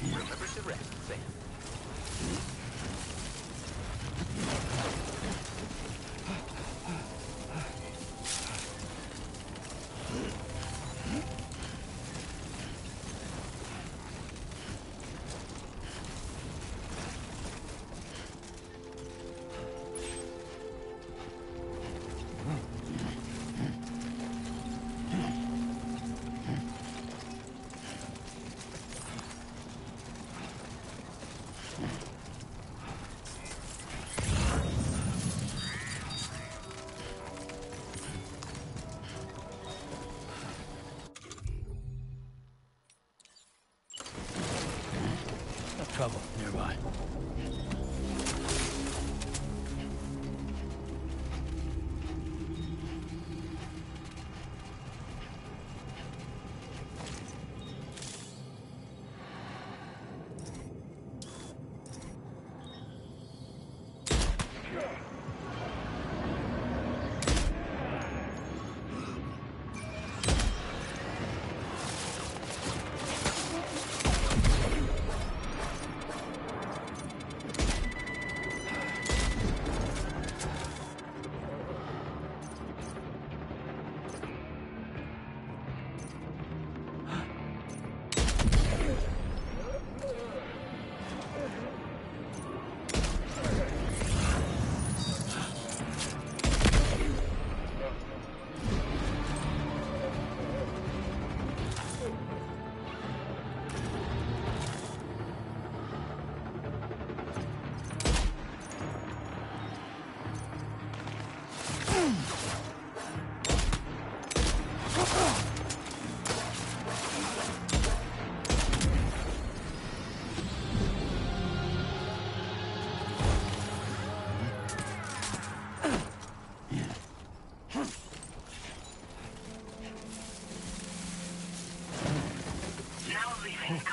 Remember to rest, Sam. Trouble nearby.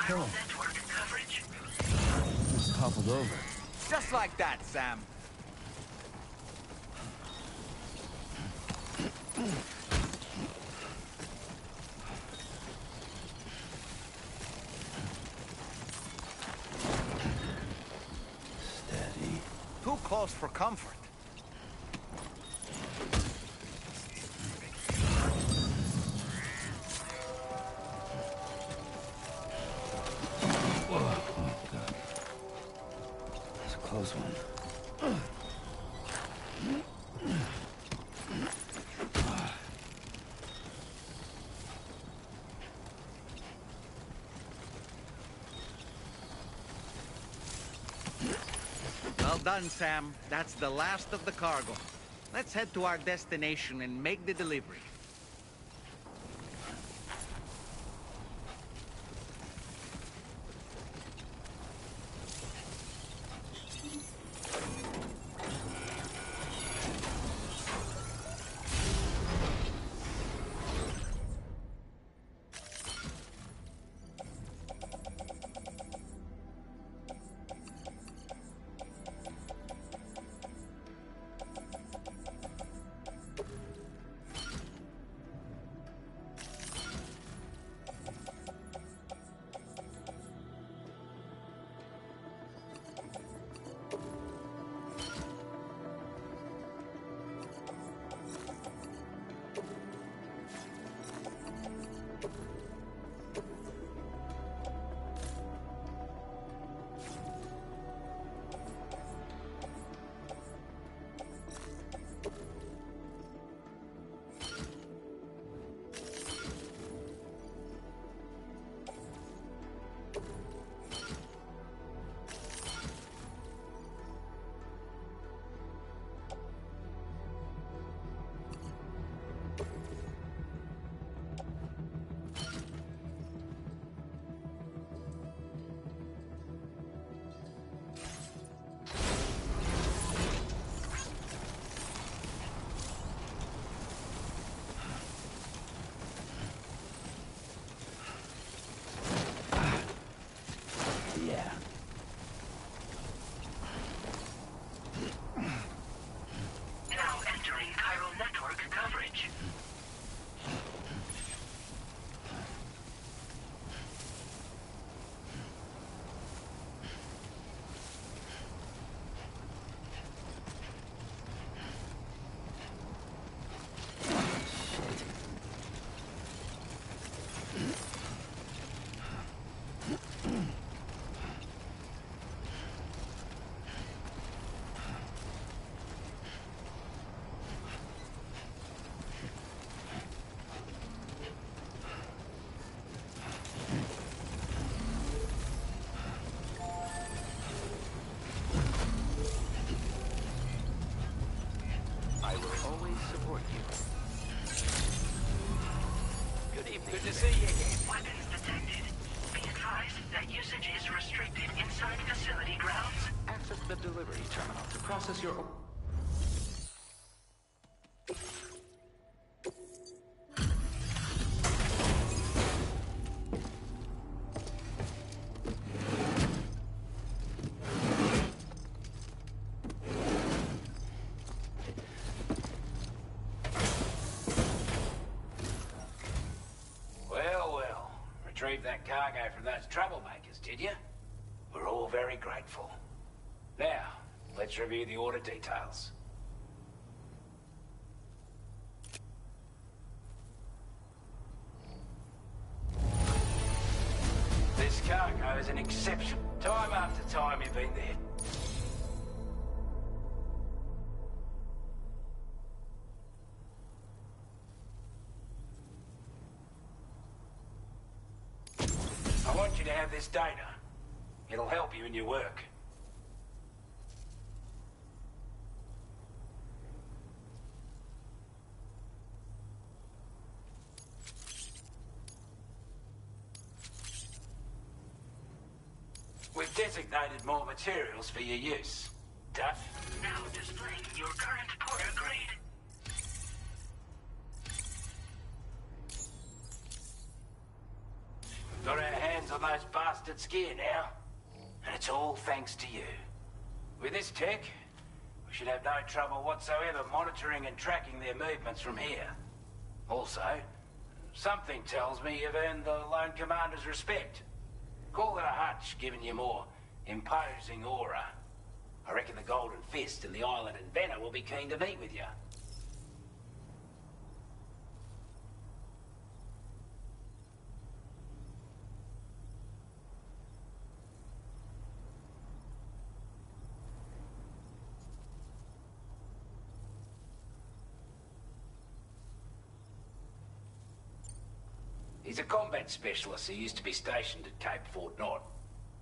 Chiral network coverage. It's toppled over. Just like that, Sam. Steady. Too close for comfort. Whoa, oh God. That's a close one. Well done, Sam. That's the last of the cargo. Let's head to our destination and make the delivery. Process your... Well. Retrieved that cargo from those troublemakers, did you? We're all very grateful. Now, let's review the order details. This cargo is an exception. Time after time you've been there. I want you to have this data. It'll help you in your work. We've designated more materials for your use. Duff? Now displaying your current Porter grade. Got our hands on those bastards' gear now. And it's all thanks to you. With this tech, we should have no trouble whatsoever monitoring and tracking their movements from here. Also, something tells me you've earned the Lone Commander's respect. Call it a hunch, giving you more imposing aura. I reckon the Golden Fist and the Island Inventor will be keen to meet with you. He's a combat specialist who used to be stationed at Cape Fort Knott,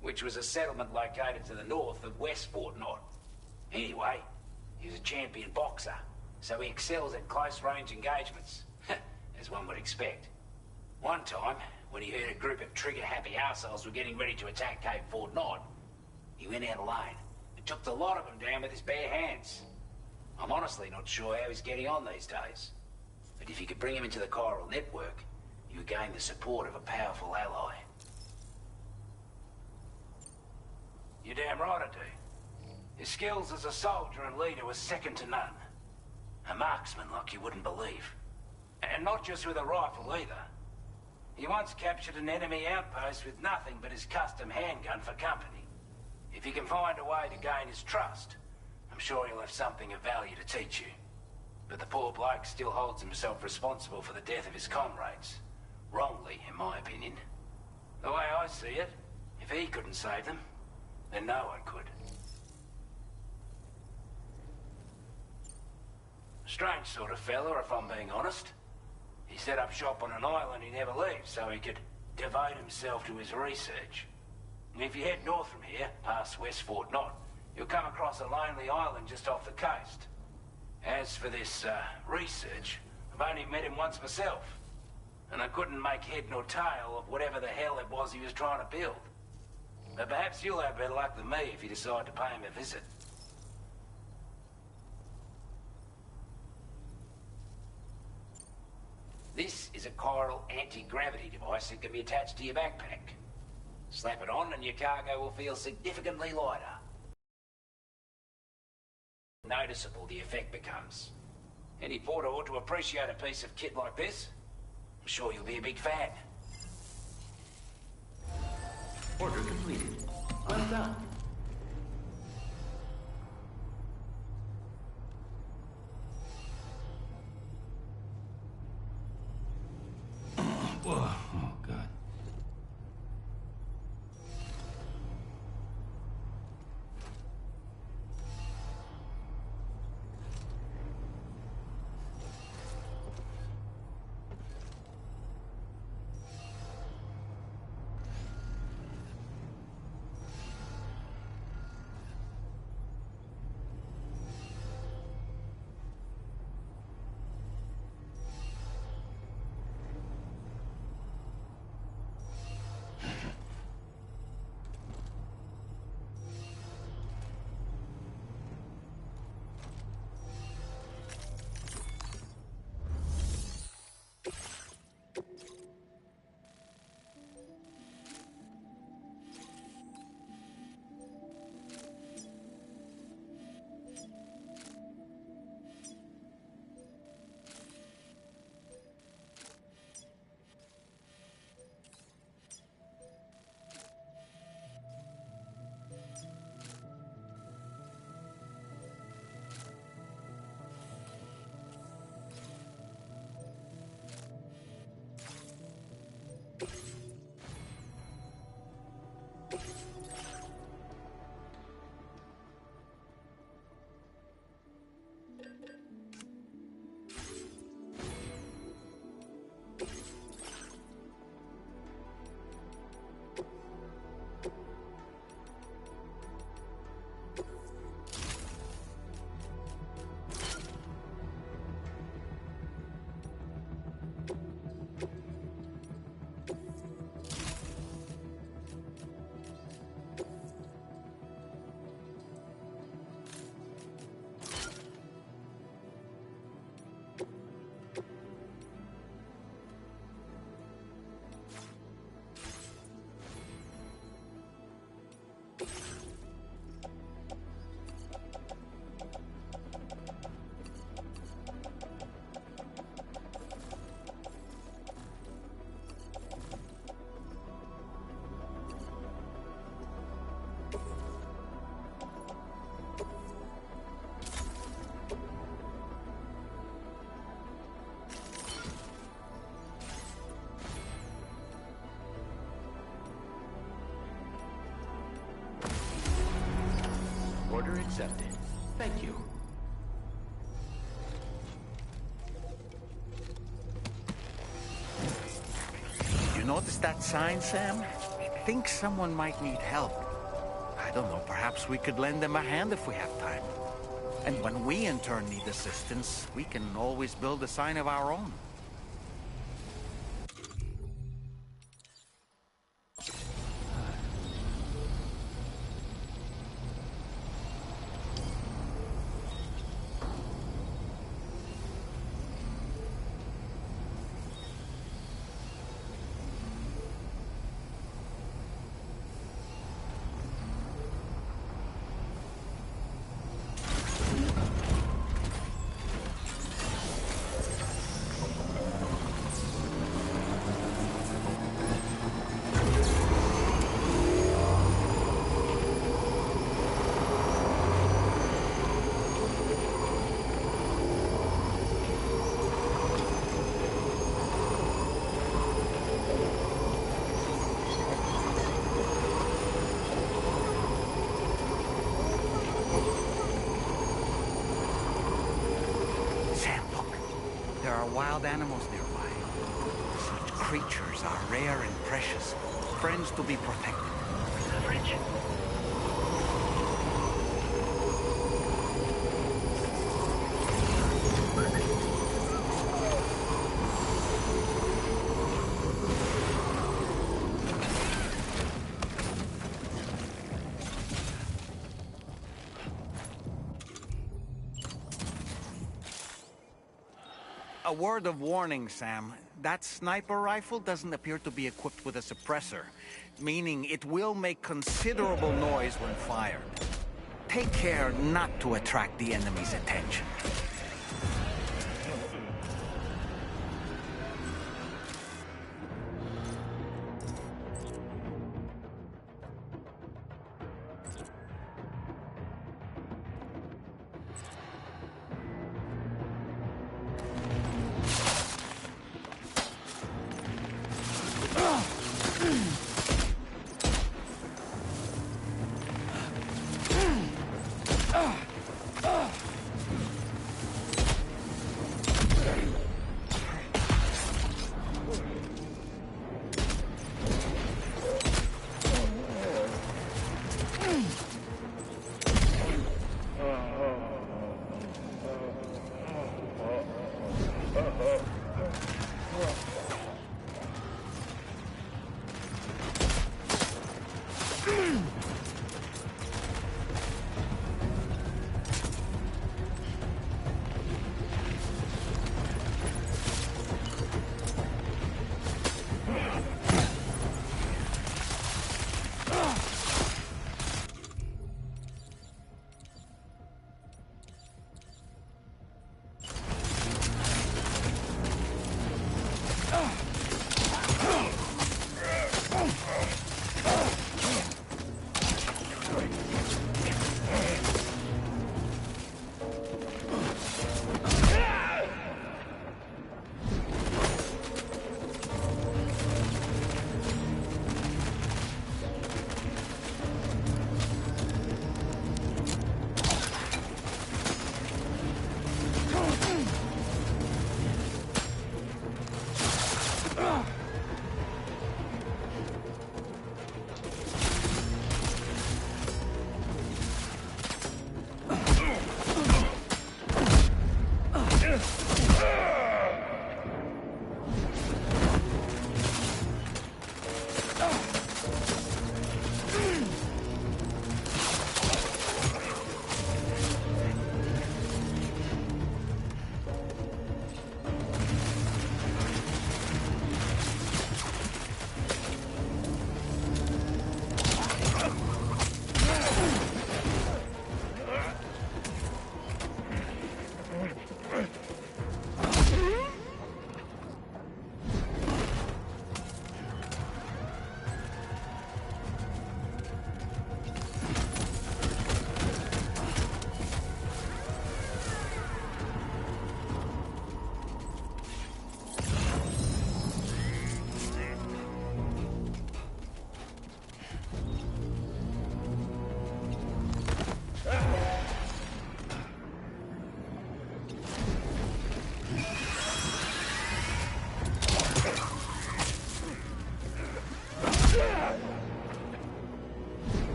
which was a settlement located to the north of West Fort Knott. Anyway, he was a champion boxer, so he excels at close-range engagements, as one would expect. One time, when he heard a group of trigger-happy arseholes were getting ready to attack Cape Fort Knott, he went out alone and took the lot of them down with his bare hands. I'm honestly not sure how he's getting on these days, but if you could bring him into the chiral network, you gain the support of a powerful ally. You're damn right I do. His skills as a soldier and leader were second to none. A marksman like you wouldn't believe. And not just with a rifle either. He once captured an enemy outpost with nothing but his custom handgun for company. If you can find a way to gain his trust, I'm sure he'll have something of value to teach you. But the poor bloke still holds himself responsible for the death of his comrades. Wrongly, in my opinion. The way I see it, if he couldn't save them, then no one could. Strange sort of fella, if I'm being honest. He set up shop on an island he never leaves so he could devote himself to his research. And if you head north from here, past West Fort Knott, you'll come across a lonely island just off the coast. As for this, research, I've only met him once myself. And I couldn't make head nor tail of whatever the hell it was he was trying to build. But perhaps you'll have better luck than me if you decide to pay him a visit. This is a chiral anti-gravity device that can be attached to your backpack. Slap it on and your cargo will feel significantly lighter. Noticeable the effect becomes. Any porter ought to appreciate a piece of kit like this. I'm sure you'll be a big fan. Order completed. Well done. Whoa, oh God. accepted. Thank you. You notice that sign, Sam? I think someone might need help. I don't know, perhaps we could lend them a hand if we have time. And when we in turn need assistance, we can always build a sign of our own. Wild animals nearby. Such creatures are rare and precious, friends to be protected. Coverage? A word of warning, Sam. That sniper rifle doesn't appear to be equipped with a suppressor, meaning it will make considerable noise when fired. Take care not to attract the enemy's attention.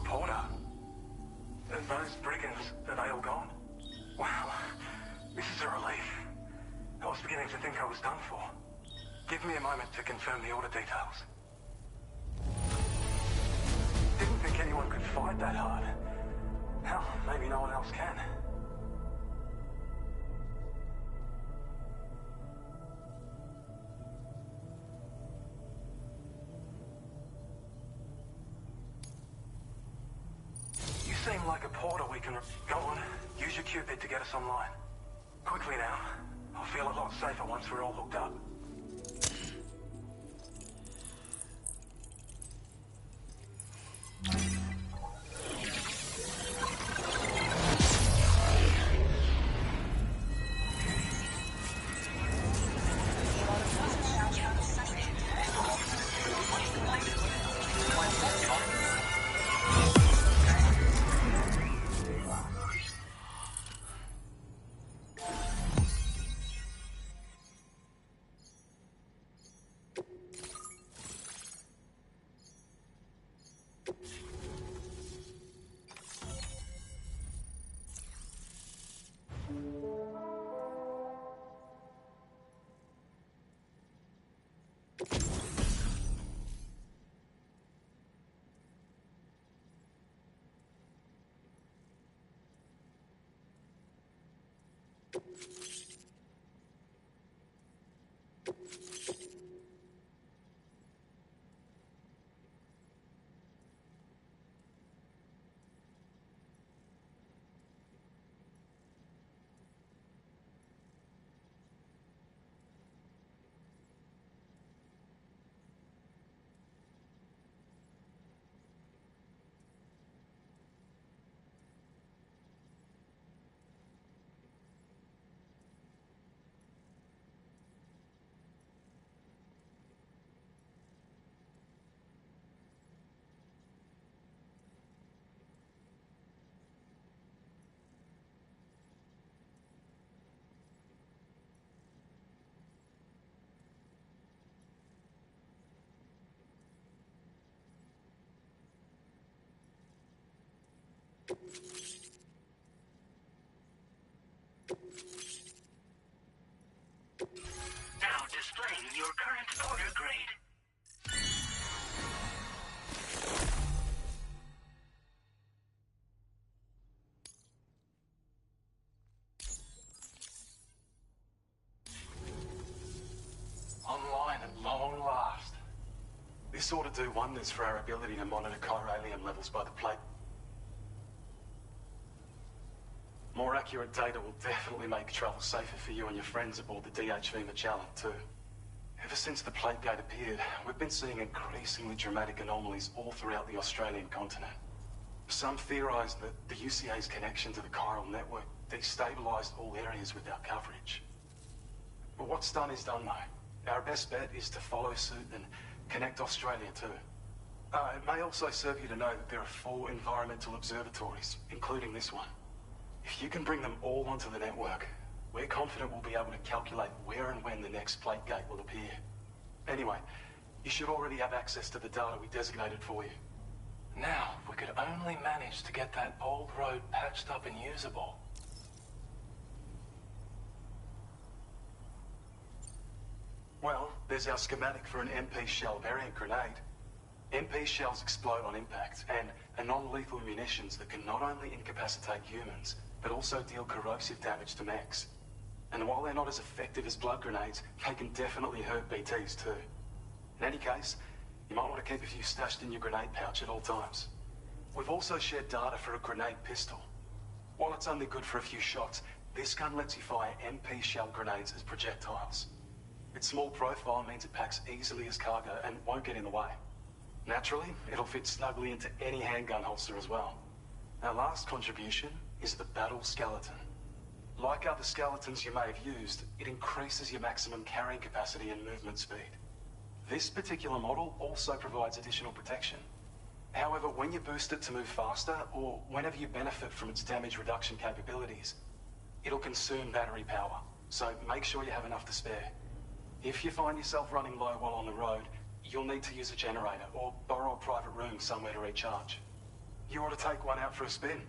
Porter. Those brigands, are they all gone? Wow, this is a relief. I was beginning to think I was done for. Give me a moment to confirm the order details. Didn't think anyone could fight that hard. Hell, maybe no one else can. You seem like a porter we can... Go on, use your Cupid to get us online. Quickly now. I'll feel a lot safer once we're all hooked up. Now displaying your current order grade. Online at long last. This ought to do wonders for our ability to monitor chiralium levels by the plate. More accurate data will definitely make travel safer for you and your friends aboard the DHV Magellan, too. Ever since the plate gate appeared, we've been seeing increasingly dramatic anomalies all throughout the Australian continent. Some theorise that the UCA's connection to the chiral network destabilised all areas with our coverage. But what's done is done, though. Our best bet is to follow suit and connect Australia, too. It may also serve you to know that there are 4 environmental observatories, including this one. If you can bring them all onto the network, we're confident we'll be able to calculate where and when the next plate gate will appear. Anyway, you should already have access to the data we designated for you. Now, if we could only manage to get that old road patched up and usable. Well, there's our schematic for an MP shell variant grenade. MP shells explode on impact, and are non-lethal munitions that can not only incapacitate humans, but also deal corrosive damage to mechs. And while they're not as effective as blood grenades, they can definitely hurt BTs too. In any case, you might want to keep a few stashed in your grenade pouch at all times. We've also shared data for a grenade pistol. While it's only good for a few shots, this gun lets you fire MP shell grenades as projectiles. Its small profile means it packs easily as cargo and won't get in the way. Naturally, it'll fit snugly into any handgun holster as well. Our last contribution is the battle skeleton. Like other skeletons you may have used, it increases your maximum carrying capacity and movement speed. This particular model also provides additional protection. However, when you boost it to move faster, or whenever you benefit from its damage reduction capabilities, it'll consume battery power, so make sure you have enough to spare. If you find yourself running low while on the road, you'll need to use a generator or borrow a private room somewhere to recharge. You ought to take one out for a spin.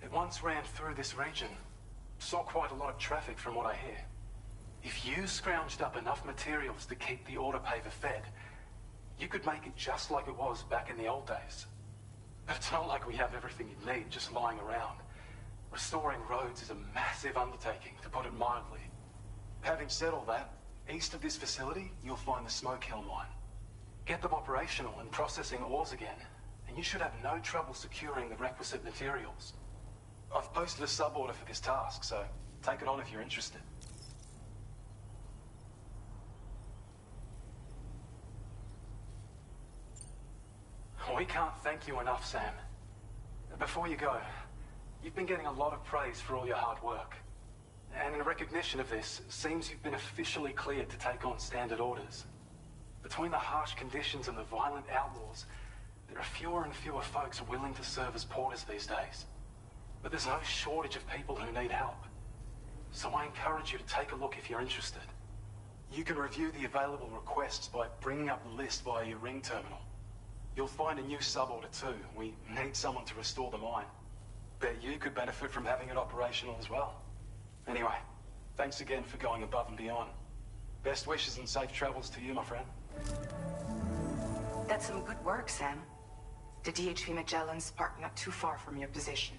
It once ran through this region. Saw quite a lot of traffic from what I hear. If you scrounged up enough materials to keep the autopaver fed, you could make it just like it was back in the old days. But it's not like we have everything you need just lying around. Restoring roads is a massive undertaking, to put it mildly. Having said all that, east of this facility, you'll find the Smoke Hill mine. Get them operational and processing ores again, and you should have no trouble securing the requisite materials. I've posted a sub-order for this task, so take it on if you're interested. We can't thank you enough, Sam. Before you go, you've been getting a lot of praise for all your hard work. And in recognition of this, it seems you've been officially cleared to take on standard orders. Between the harsh conditions and the violent outlaws, there are fewer and fewer folks willing to serve as porters these days. But there's no shortage of people who need help. So I encourage you to take a look if you're interested. You can review the available requests by bringing up the list via your ring terminal. You'll find a new sub-order too. We need someone to restore the mine. Bet you could benefit from having it operational as well. Anyway, thanks again for going above and beyond. Best wishes and safe travels to you, my friend. That's some good work, Sam. The DHV Magellan's parked not too far from your position.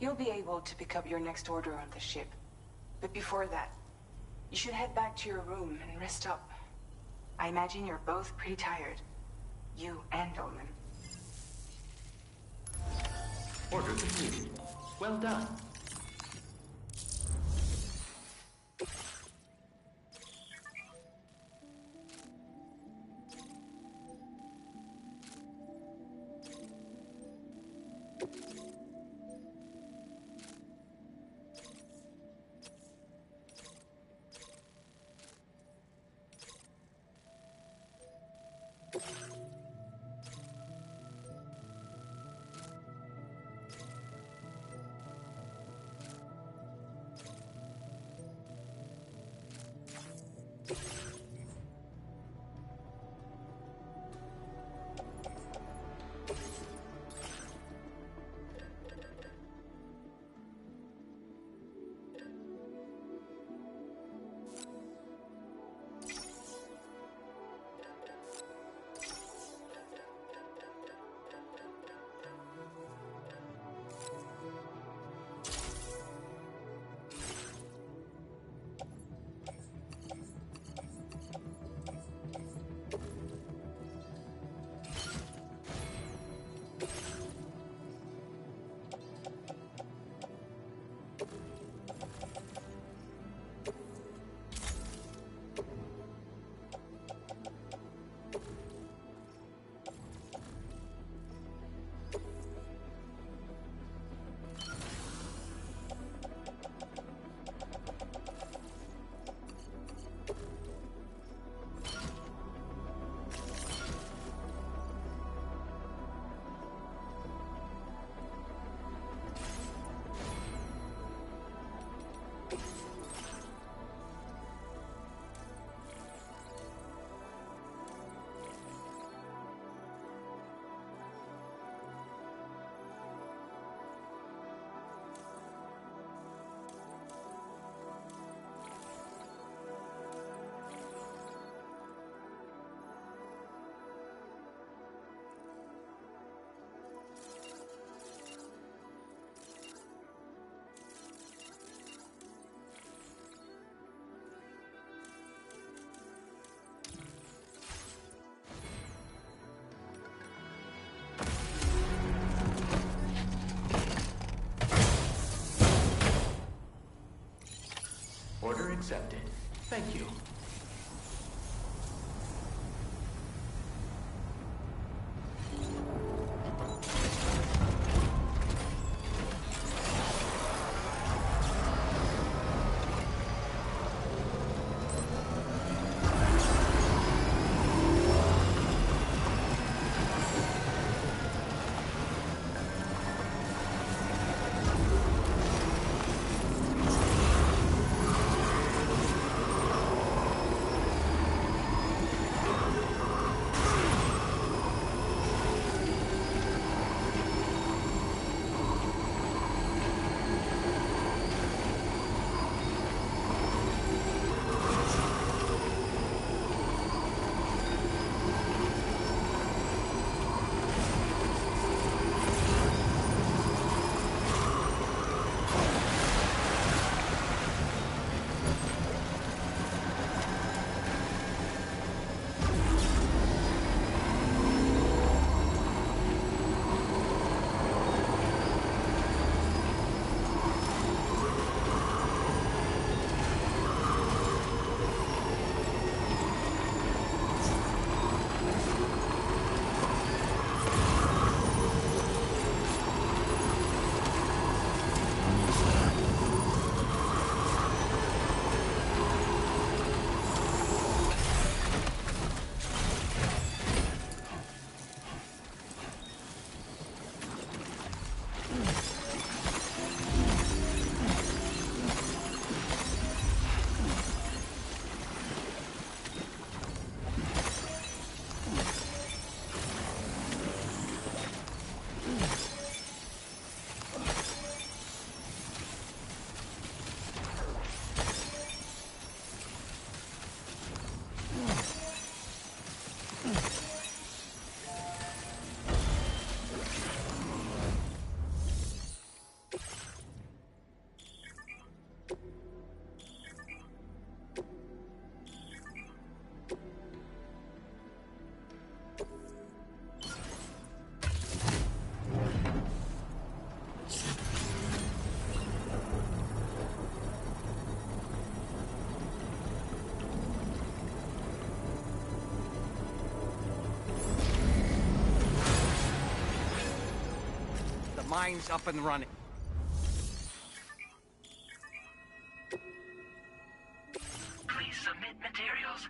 You'll be able to pick up your next order on the ship. But before that, you should head back to your room and rest up. I imagine you're both pretty tired. You and Dolman. Order completed. Well done. Order accepted. Thank you. mine's up and running. Please submit materials.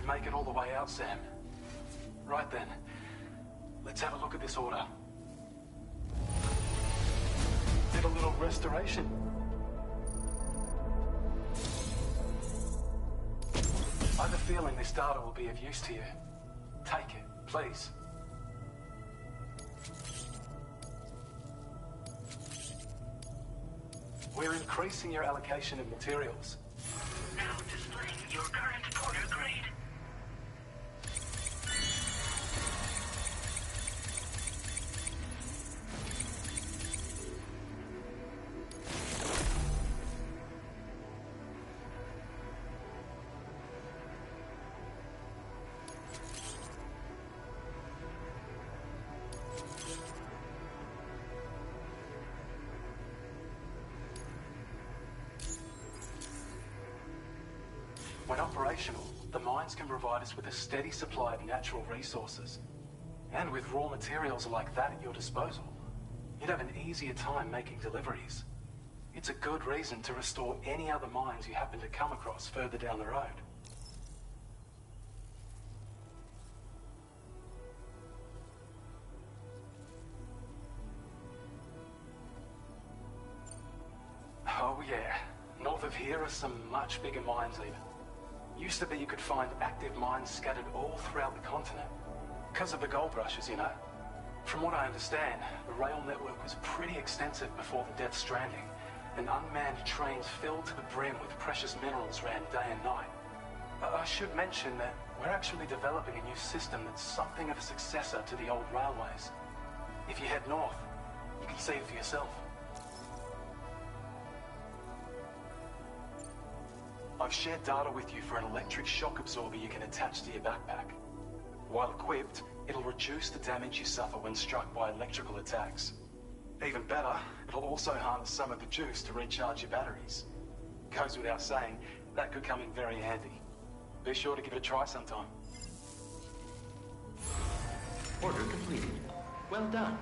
Make it all the way out, Sam. Right then, let's have a look at this order. Did a little restoration. I have a feeling this data will be of use to you. Take it, please. We're increasing your allocation of materials. Now displaying your current order grade. When operational, the mines can provide us with a steady supply of natural resources. And with raw materials like that at your disposal, you'd have an easier time making deliveries. It's a good reason to restore any other mines you happen to come across further down the road. Oh yeah, north of here are some much bigger mines even. Used to be you could find active mines scattered all throughout the continent. Because of the gold rushes, you know. From what I understand, the rail network was pretty extensive before the Death Stranding, and unmanned trains filled to the brim with precious minerals ran day and night. I should mention that we're actually developing a new system that's something of a successor to the old railways. If you head north, you can see it for yourself. I've shared data with you for an electric shock absorber you can attach to your backpack. While equipped, it'll reduce the damage you suffer when struck by electrical attacks. Even better, it'll also harness some of the juice to recharge your batteries. Goes without saying, that could come in very handy. Be sure to give it a try sometime. Order completed. Well done.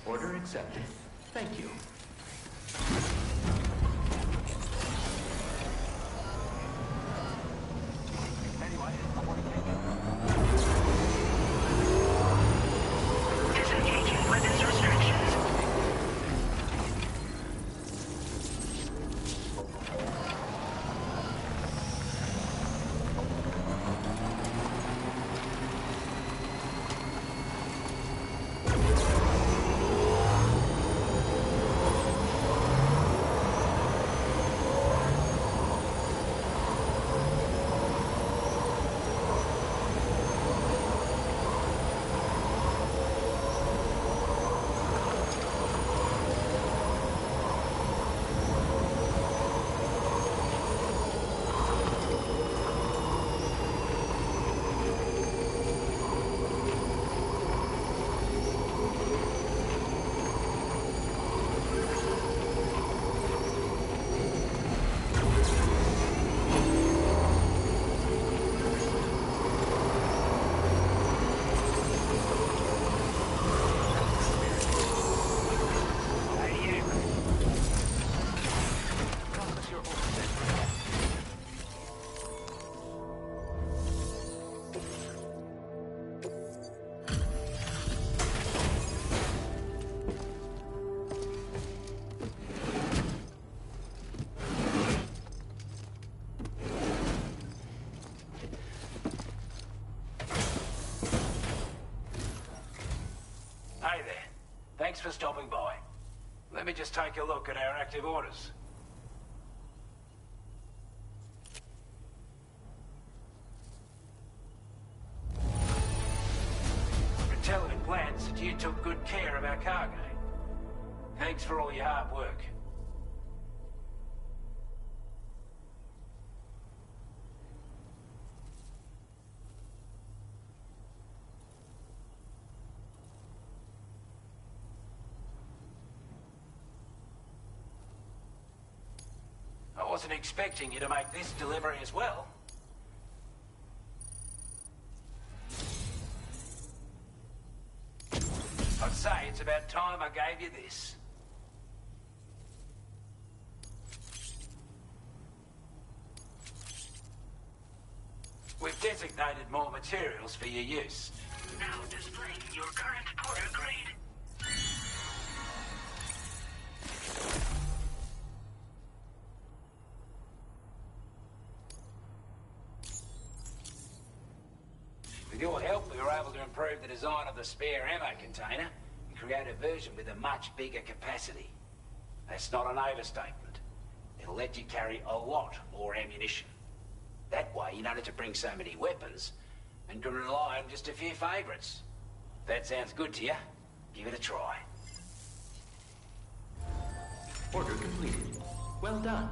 Order accepted. Thank you. Disengaging weapons restrictions. Hey there. Thanks for stopping by. Let me just take a look at our active orders. Intelligent plans that you took good care of our cargo. Thanks for all your hard work. I wasn't expecting you to make this delivery as well. I'd say it's about time I gave you this. We've designated more materials for your use. Now displaying your current porter grade. With your help, we were able to improve the design of the spare ammo container and create a version with a much bigger capacity. That's not an overstatement. It'll let you carry a lot more ammunition. That way, you don't have to bring so many weapons and can rely on just a few favorites. If that sounds good to you, give it a try. Order completed. Well done.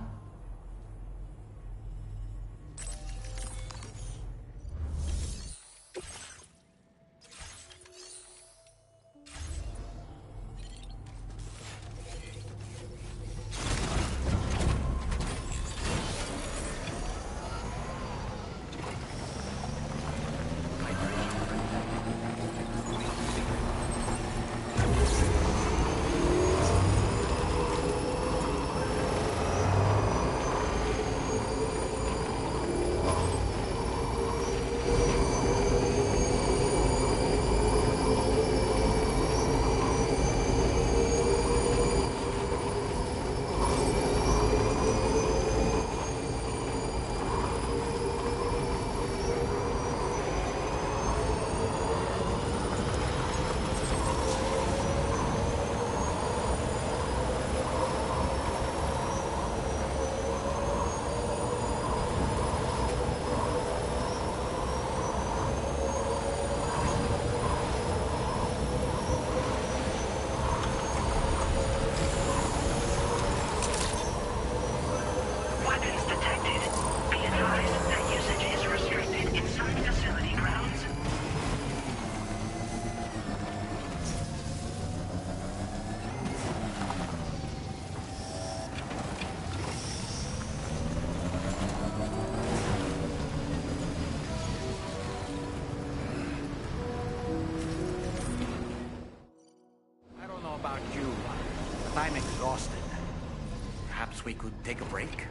Perhaps we could take a break?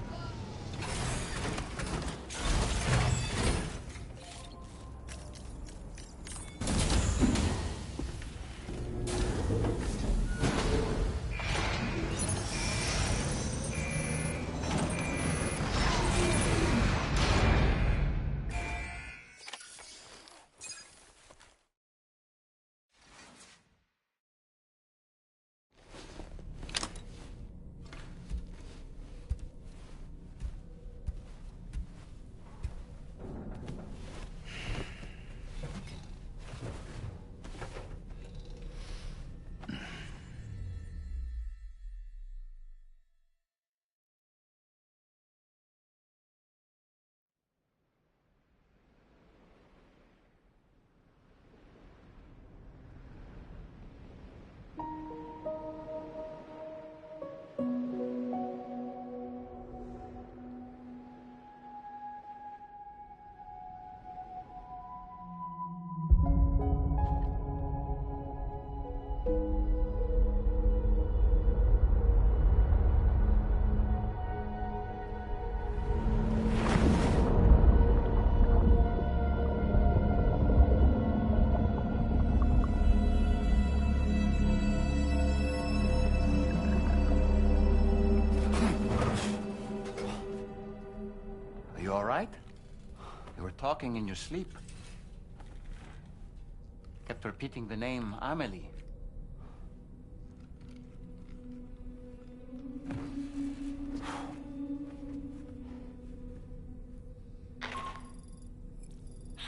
You were talking in your sleep. Kept repeating the name Amelie.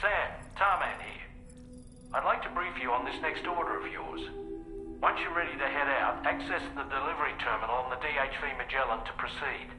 Sam, Tarman here. I'd like to brief you on this next order of yours. Once you're ready to head out, access the delivery terminal on the DHV Magellan to proceed.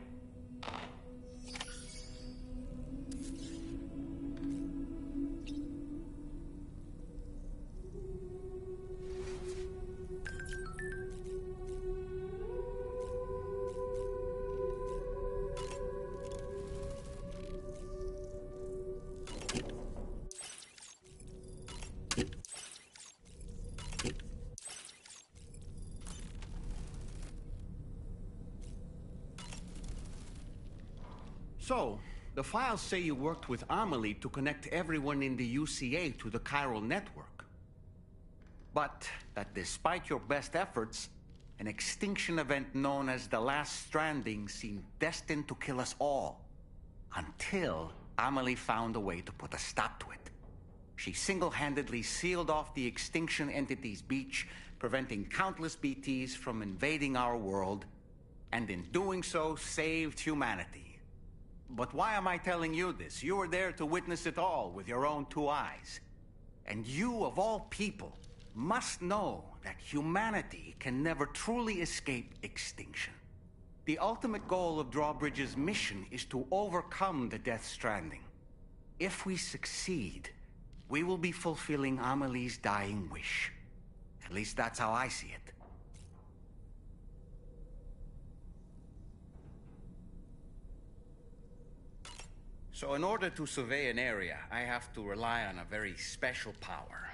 So, the files say you worked with Amelie to connect everyone in the UCA to the chiral network. But that despite your best efforts, an extinction event known as the Last Stranding seemed destined to kill us all. Until Amelie found a way to put a stop to it. She single-handedly sealed off the extinction entity's beach, preventing countless BTs from invading our world, and in doing so, saved humanity. But why am I telling you this? You were there to witness it all with your own two eyes. And you, of all people, must know that humanity can never truly escape extinction. The ultimate goal of Drawbridge's mission is to overcome the Death Stranding. If we succeed, we will be fulfilling Amelie's dying wish. At least that's how I see it. So in order to survey an area, I have to rely on a very special power.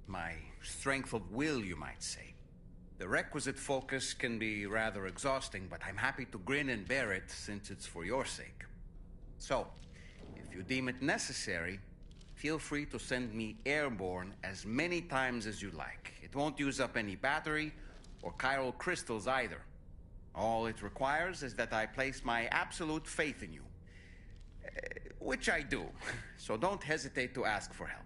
My strength of will, you might say. The requisite focus can be rather exhausting, but I'm happy to grin and bear it since it's for your sake. So, if you deem it necessary, feel free to send me airborne as many times as you like. It won't use up any battery or chiral crystals either. All it requires is that I place my absolute faith in you. Which I do, so don't hesitate to ask for help.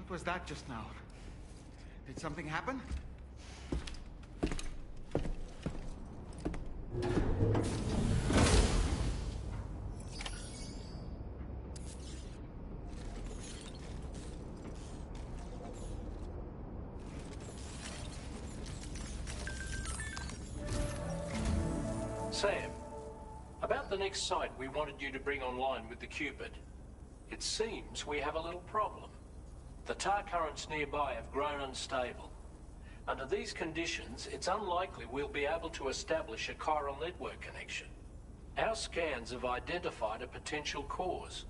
What was that just now? Did something happen? Sam, about the next site we wanted you to bring online with the Cupid. It seems we have a little problem. The tar currents nearby have grown unstable. Under these conditions, it's unlikely we'll be able to establish a chiral network connection. Our scans have identified a potential cause.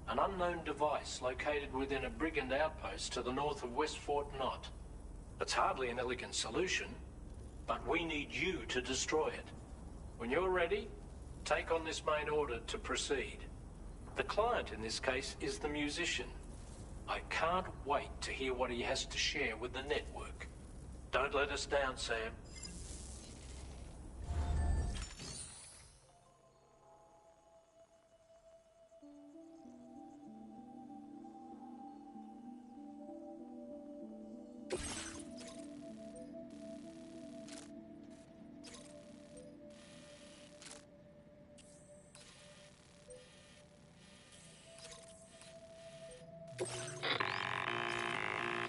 An unknown device located within a brigand outpost to the north of West Fort Knott. It's hardly an elegant solution, but we need you to destroy it. When you're ready, take on this main order to proceed. The client in this case is the musician. I can't wait to hear what he has to share with the network. Don't let us down, Sam.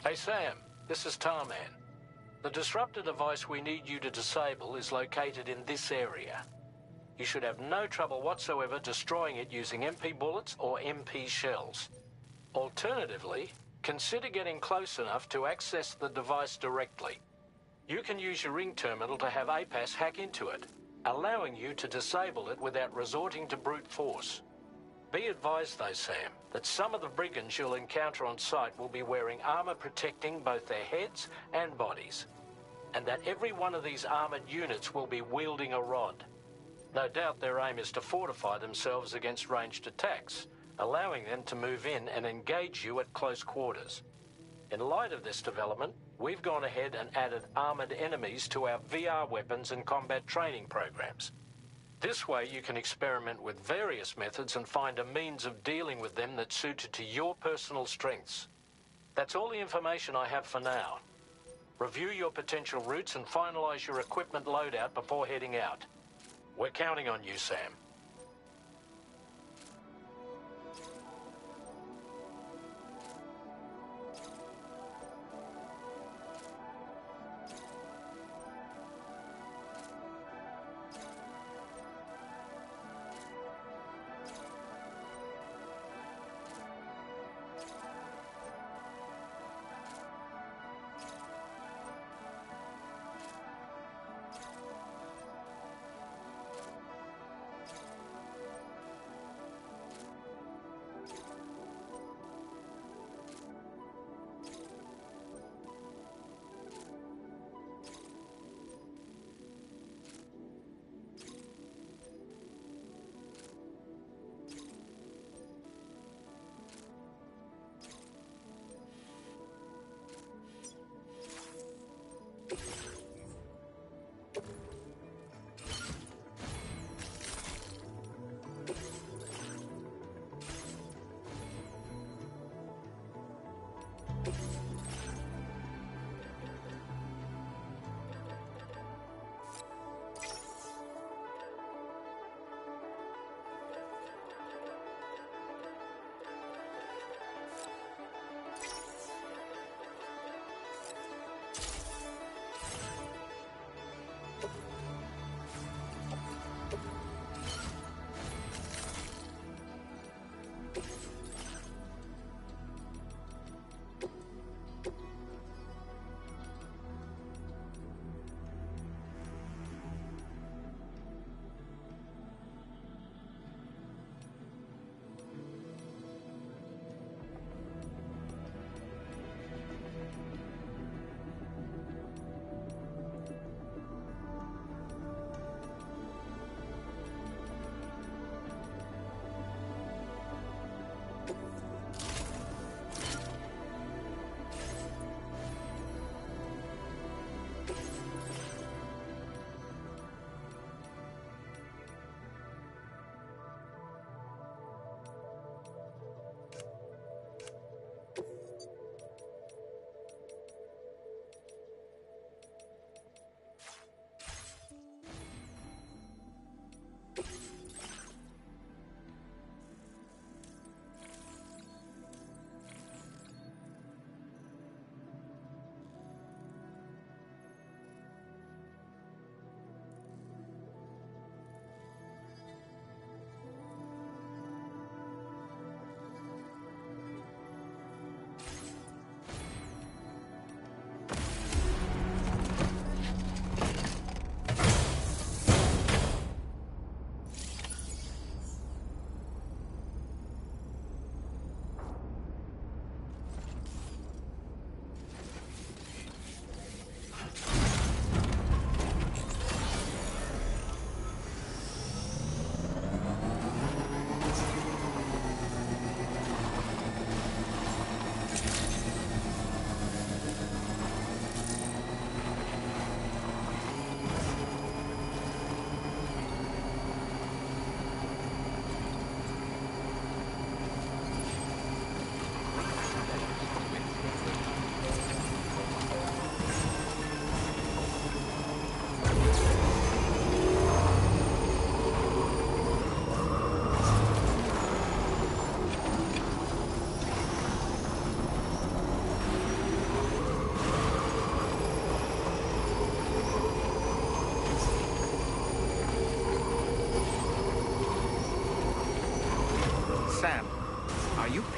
Hey Sam, this is Tarman. The disruptor device we need you to disable is located in this area. You should have no trouble whatsoever destroying it using MP bullets or MP shells. Alternatively, consider getting close enough to access the device directly. You can use your ring terminal to have APAS hack into it, allowing you to disable it without resorting to brute force. Be advised though, Sam, that some of the brigands you'll encounter on site will be wearing armor protecting both their heads and bodies, and that every one of these armored units will be wielding a rod. No doubt their aim is to fortify themselves against ranged attacks, allowing them to move in and engage you at close quarters. In light of this development, we've gone ahead and added armored enemies to our VR weapons and combat training programs. This way you can experiment with various methods and find a means of dealing with them that's suited to your personal strengths. That's all the information I have for now. Review your potential routes and finalize your equipment loadout before heading out. We're counting on you, Sam.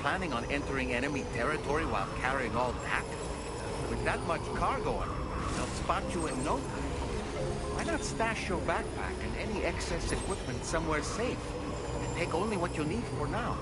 planning on entering enemy territory while carrying all that? With that much cargo on it, they'll spot you in no time. Why not stash your backpack and any excess equipment somewhere safe? And take only what you need for now.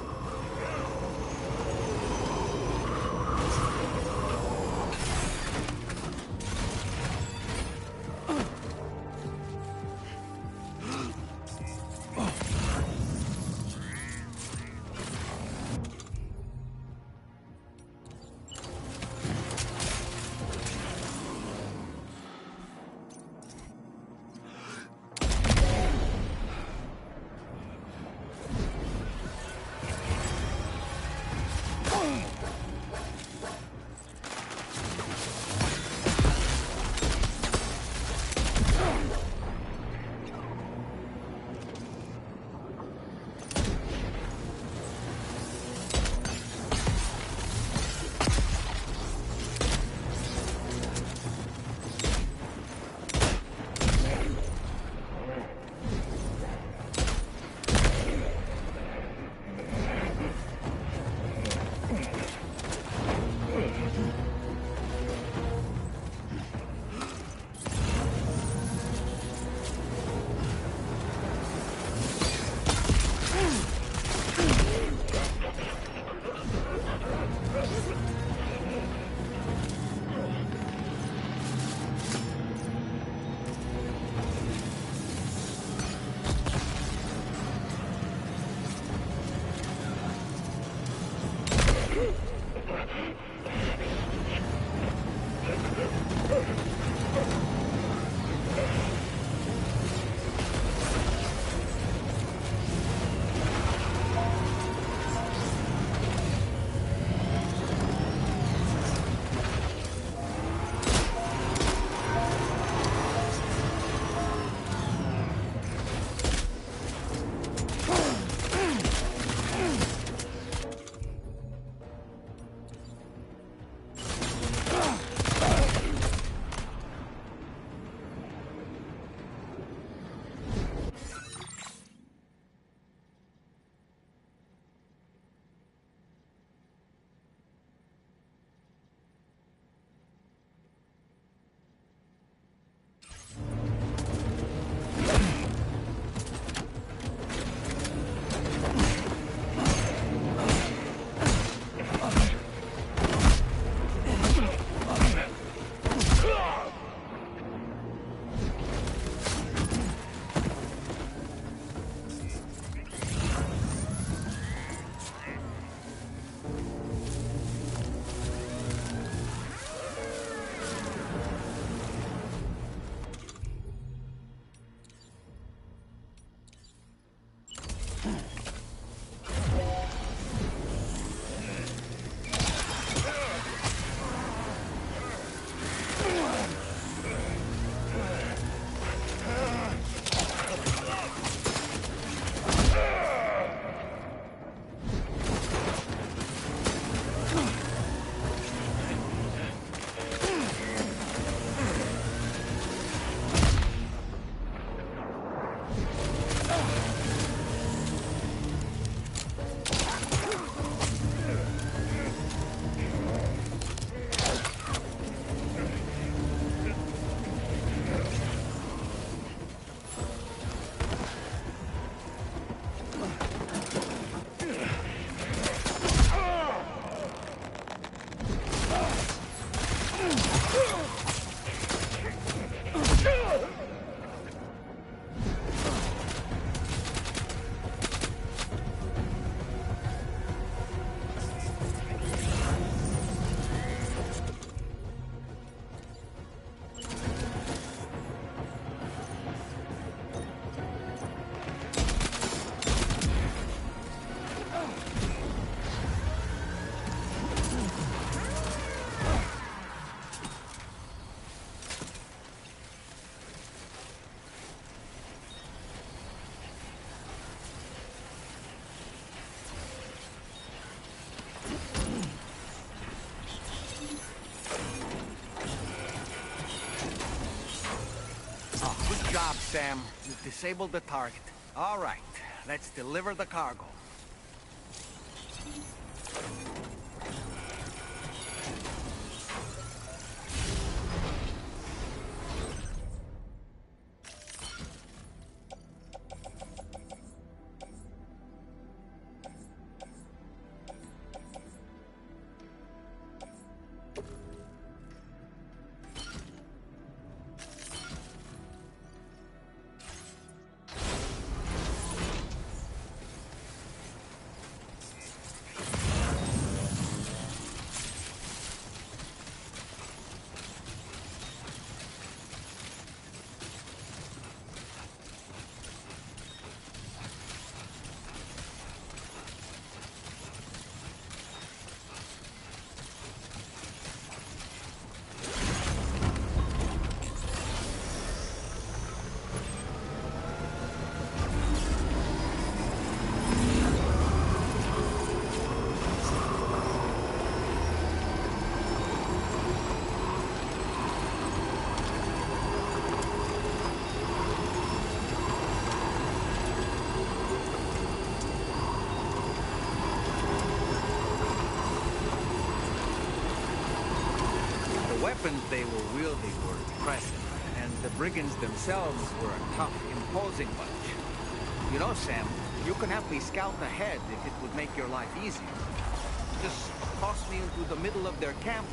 job, Sam. You've disabled the target. All right, let's deliver the cargo. weapons they were wielding were impressive, and the brigands themselves were a tough, imposing bunch. You know, Sam, you can have me scout ahead if it would make your life easier. Just toss me into the middle of their camp,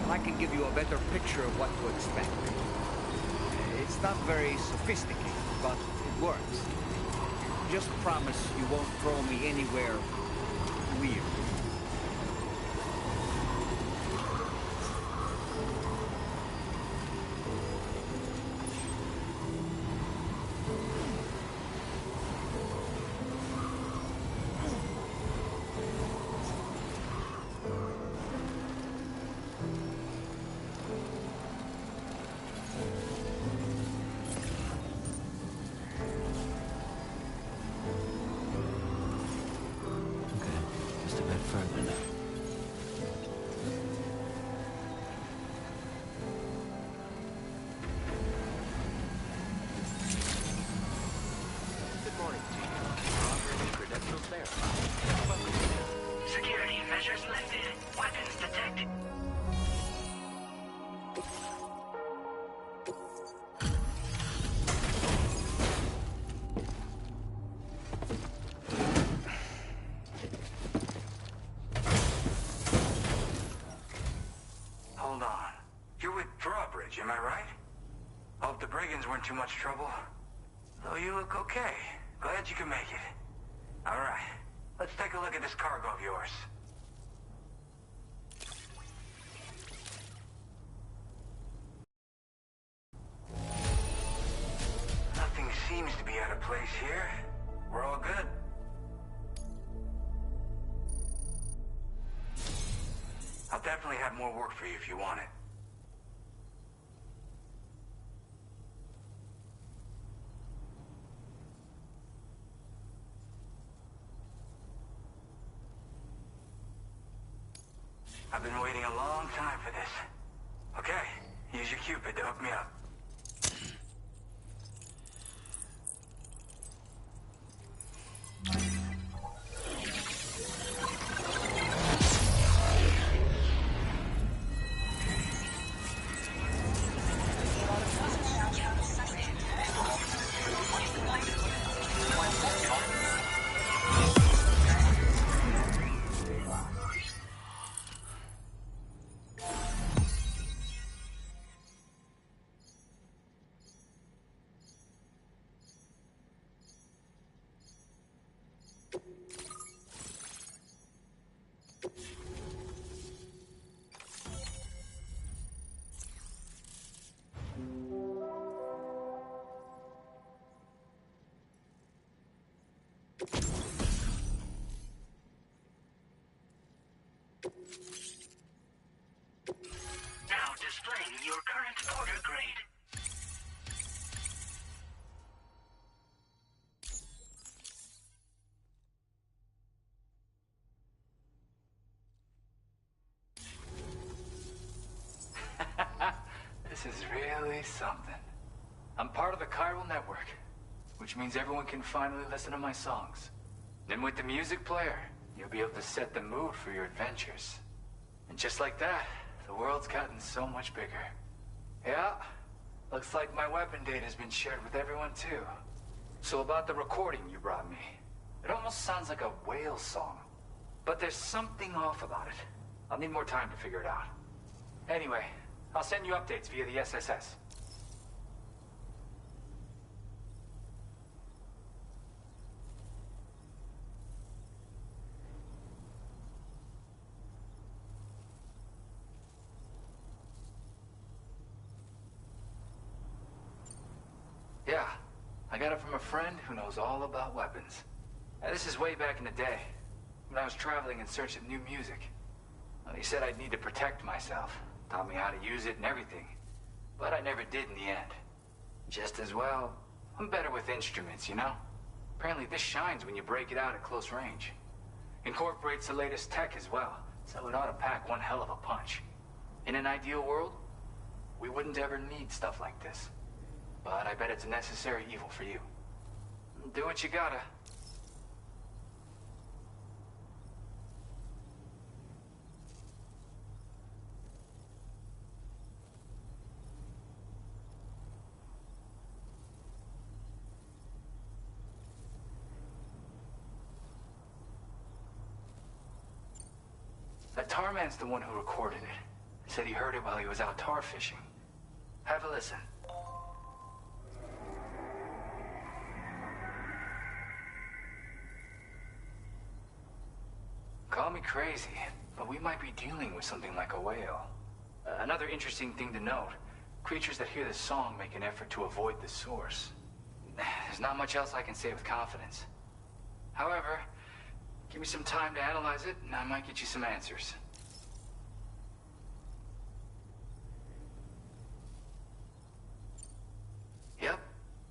and I can give you a better picture of what to expect. It's not very sophisticated, but it works. Just promise you won't throw me anywhere weird. Further now. Good morning to you. Robbery credentials verified. Security measures lifted. Weapons detected. Hold on. You're with Drawbridge, am I right? Hope the brigands weren't too much trouble. Though you look okay. Glad you can make it. Alright, let's take a look at this cargo of yours. Nothing seems to be out of place here. We're all good. I'll definitely have more work for you if you want it. I've been waiting a long time for this. Okay, use your Cupid to hook me up. Now displaying your current order grade. This is really something. I'm part of the chiral network, which means everyone can finally listen to my songs. Then with the music player, you'll be able to set the mood for your adventures. And just like that, the world's gotten so much bigger. Yeah, looks like my weapon data has been shared with everyone too. So about the recording you brought me, it almost sounds like a whale song. But there's something off about it. I'll need more time to figure it out. Anyway, I'll send you updates via the SSS. Yeah, I got it from a friend who knows all about weapons. Now, this is way back in the day, when I was traveling in search of new music. Well, he said I'd need to protect myself, taught me how to use it and everything. But I never did in the end. Just as well, I'm better with instruments, you know? Apparently this shines when you break it out at close range. Incorporates the latest tech as well, so it ought to pack one hell of a punch. In an ideal world, we wouldn't ever need stuff like this. But I bet it's a necessary evil for you. Do what you gotta. That tar man's the one who recorded it. He said he heard it while he was out tar fishing. Have a listen. Call me crazy, but we might be dealing with something like a whale. Another interesting thing to note, creatures that hear this song make an effort to avoid the source. There's not much else I can say with confidence. However, give me some time to analyze it, and I might get you some answers. Yep,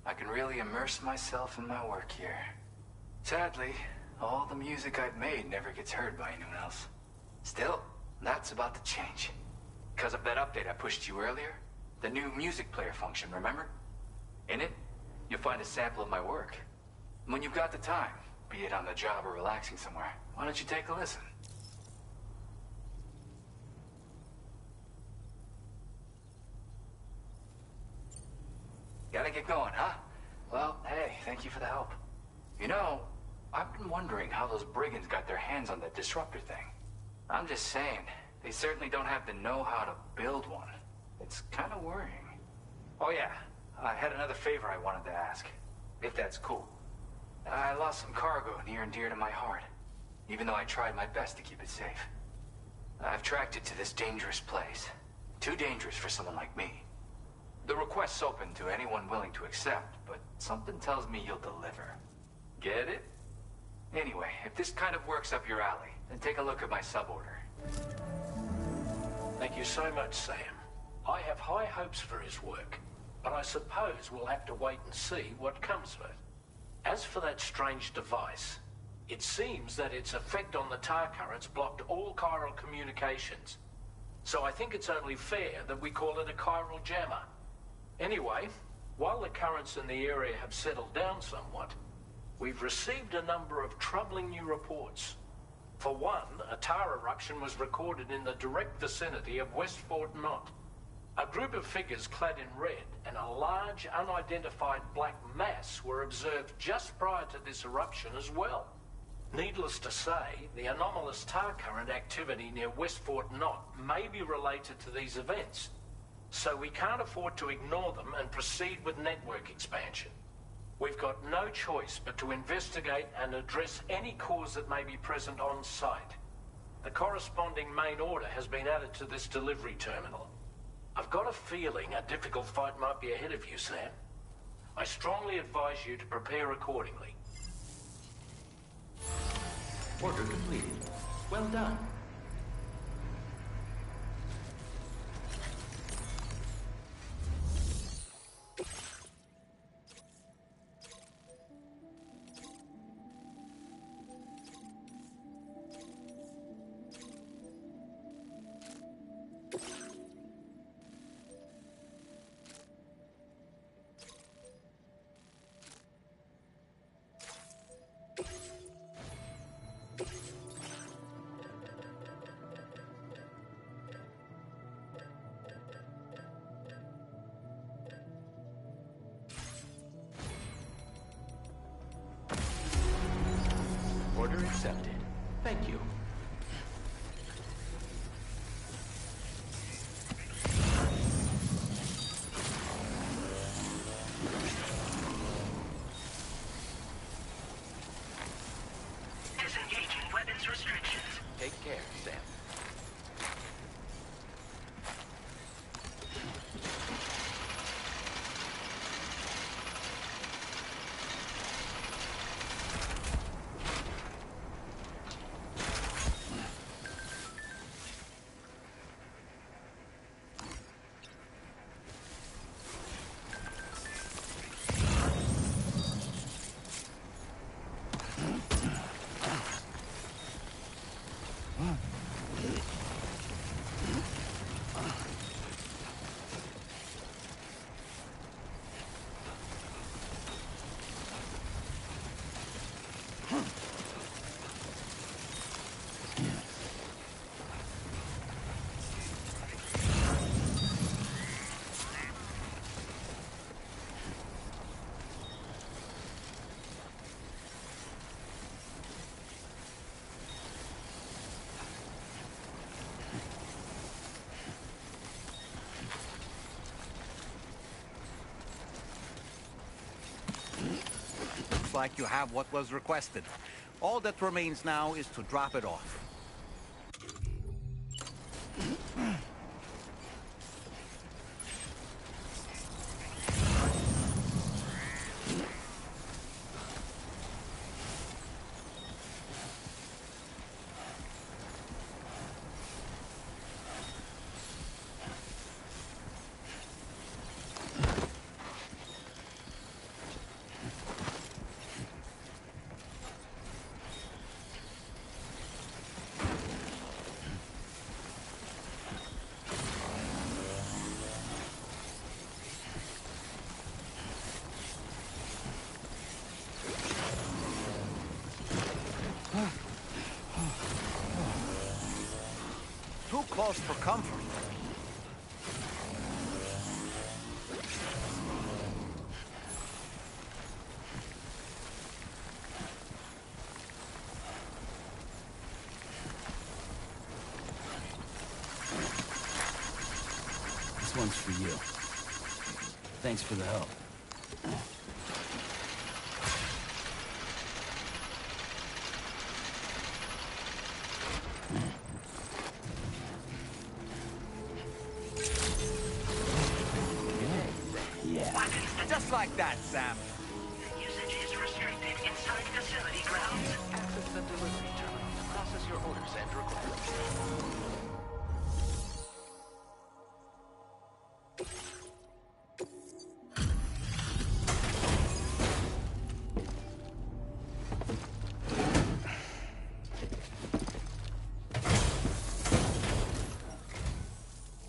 I can really immerse myself in my work here. Sadly, all the music I've made never gets heard by anyone else. Still, that's about to change. Because of that update I pushed you earlier, the new music player function, remember? In it, you'll find a sample of my work. When you've got the time, be it on the job or relaxing somewhere, why don't you take a listen? Gotta get going, huh? Well, hey, thank you for the help. You know, I've been wondering how those brigands got their hands on that disruptor thing. I'm just saying, they certainly don't have the know-how to build one. It's kind of worrying. Oh yeah, I had another favor I wanted to ask, if that's cool. I lost some cargo near and dear to my heart, even though I tried my best to keep it safe. I've tracked it to this dangerous place. Too dangerous for someone like me. The request's open to anyone willing to accept, but something tells me you'll deliver. Get it? Anyway, if this kind of works up your alley, then take a look at my suborder. Thank you so much, Sam. I have high hopes for his work, but I suppose we'll have to wait and see what comes of it. As for that strange device, it seems that its effect on the tar currents blocked all chiral communications. So I think it's only fair that we call it a chiral jammer. Anyway, while the currents in the area have settled down somewhat, we've received a number of troubling new reports. For one, a tar eruption was recorded in the direct vicinity of West Fort Knot. A group of figures clad in red and a large unidentified black mass were observed just prior to this eruption as well. Needless to say, the anomalous tar current activity near West Fort Knot may be related to these events, so we can't afford to ignore them and proceed with network expansion. We've got no choice but to investigate and address any cause that may be present on site. The corresponding main order has been added to this delivery terminal. I've got a feeling a difficult fight might be ahead of you, Sam. I strongly advise you to prepare accordingly. Order completed. Well done. like you have what was requested. All that remains now is to drop it off. Too close for comfort. This one's for you. Thanks for the help. Just like that, Sam. Usage is restricted inside facility grounds. Access the delivery terminal to process your orders and requests.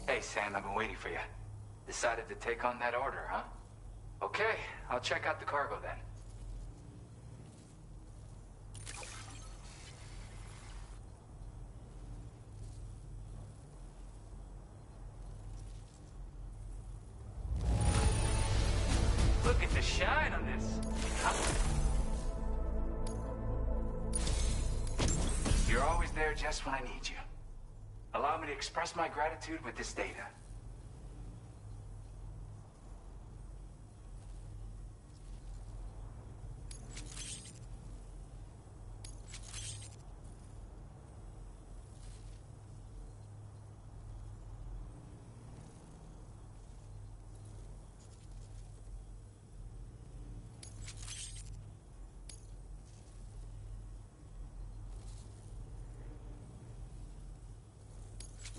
Hey, Sam, I've been waiting for you. Decided to take on that order, huh? Okay, I'll check out the cargo then. Look at the shine on this. You're always there just when I need you. Allow me to express my gratitude with this data.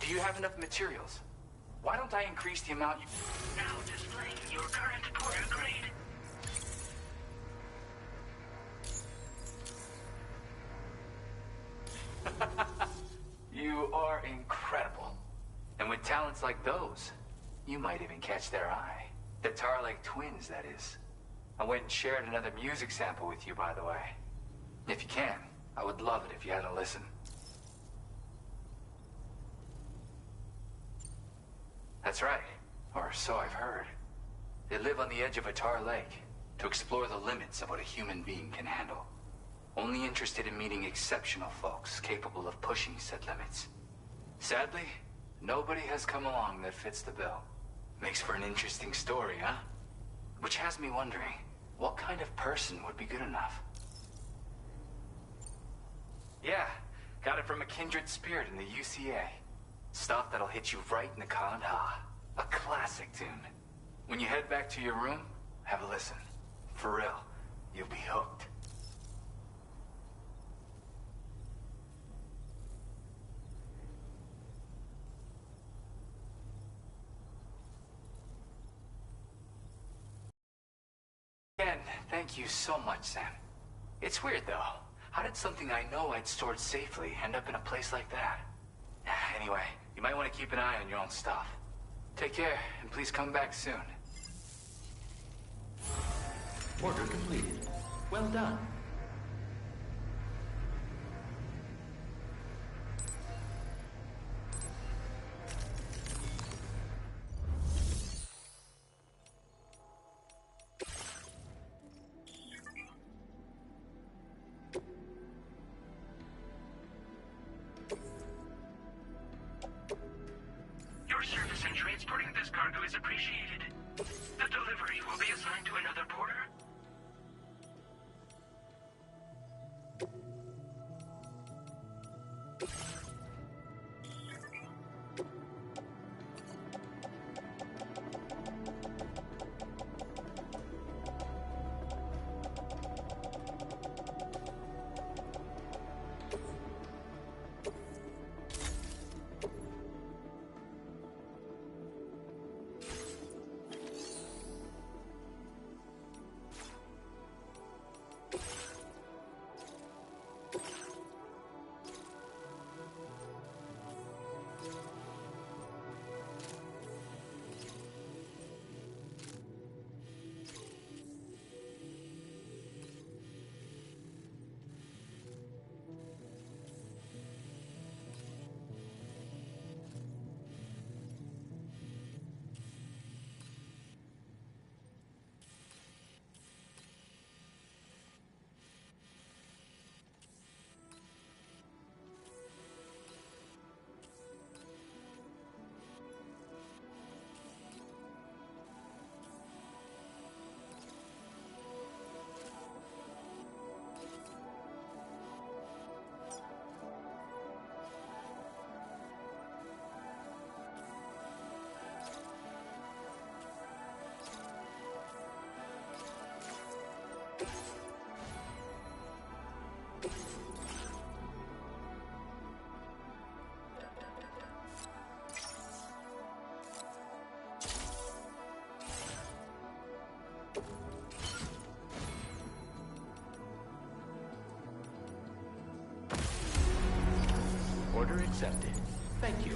Do you have enough materials? Why don't I increase the amount you... Now displaying your current porter grade. You are incredible. And with talents like those, you might even catch their eye. The Tarlake twins, that is. I went and shared another music sample with you, by the way. If you can, I would love it if you had a listen. That's right, or so I've heard. They live on the edge of a tar lake to explore the limits of what a human being can handle. Only interested in meeting exceptional folks capable of pushing said limits. Sadly, nobody has come along that fits the bill. Makes for an interesting story, huh? Which has me wondering, what kind of person would be good enough? Yeah, got it from a kindred spirit in the UCA. Stuff that'll hit you right in the Kandha. A classic tune. When you head back to your room, have a listen. For real, you'll be hooked. Again, thank you so much, Sam. It's weird, though. How did something I know I'd stored safely end up in a place like that? Anyway, you might want to keep an eye on your own stuff. Take care, and please come back soon. Order completed. Well done. Your service in transporting this cargo is appreciated. The delivery will be assigned to another porter. accepted. Thank you.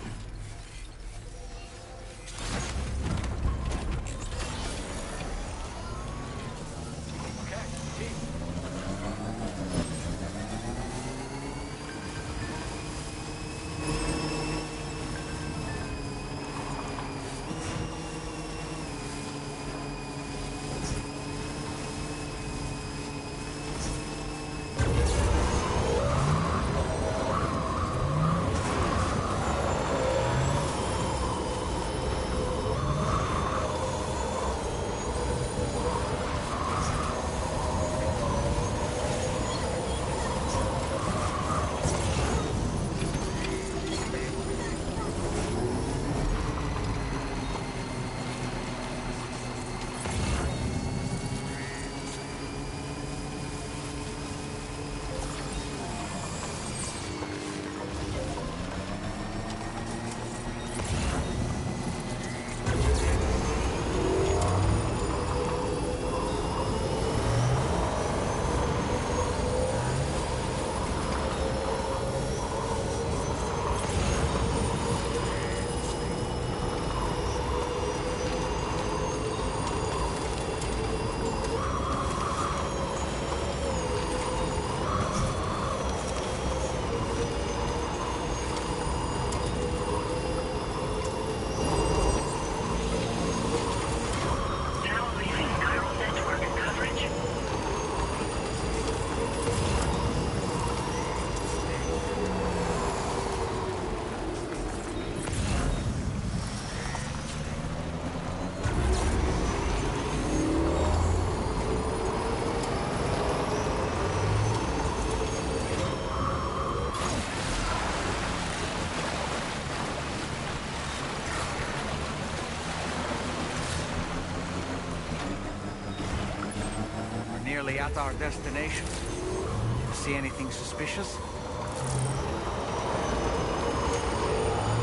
Nearly at our destination. See anything suspicious?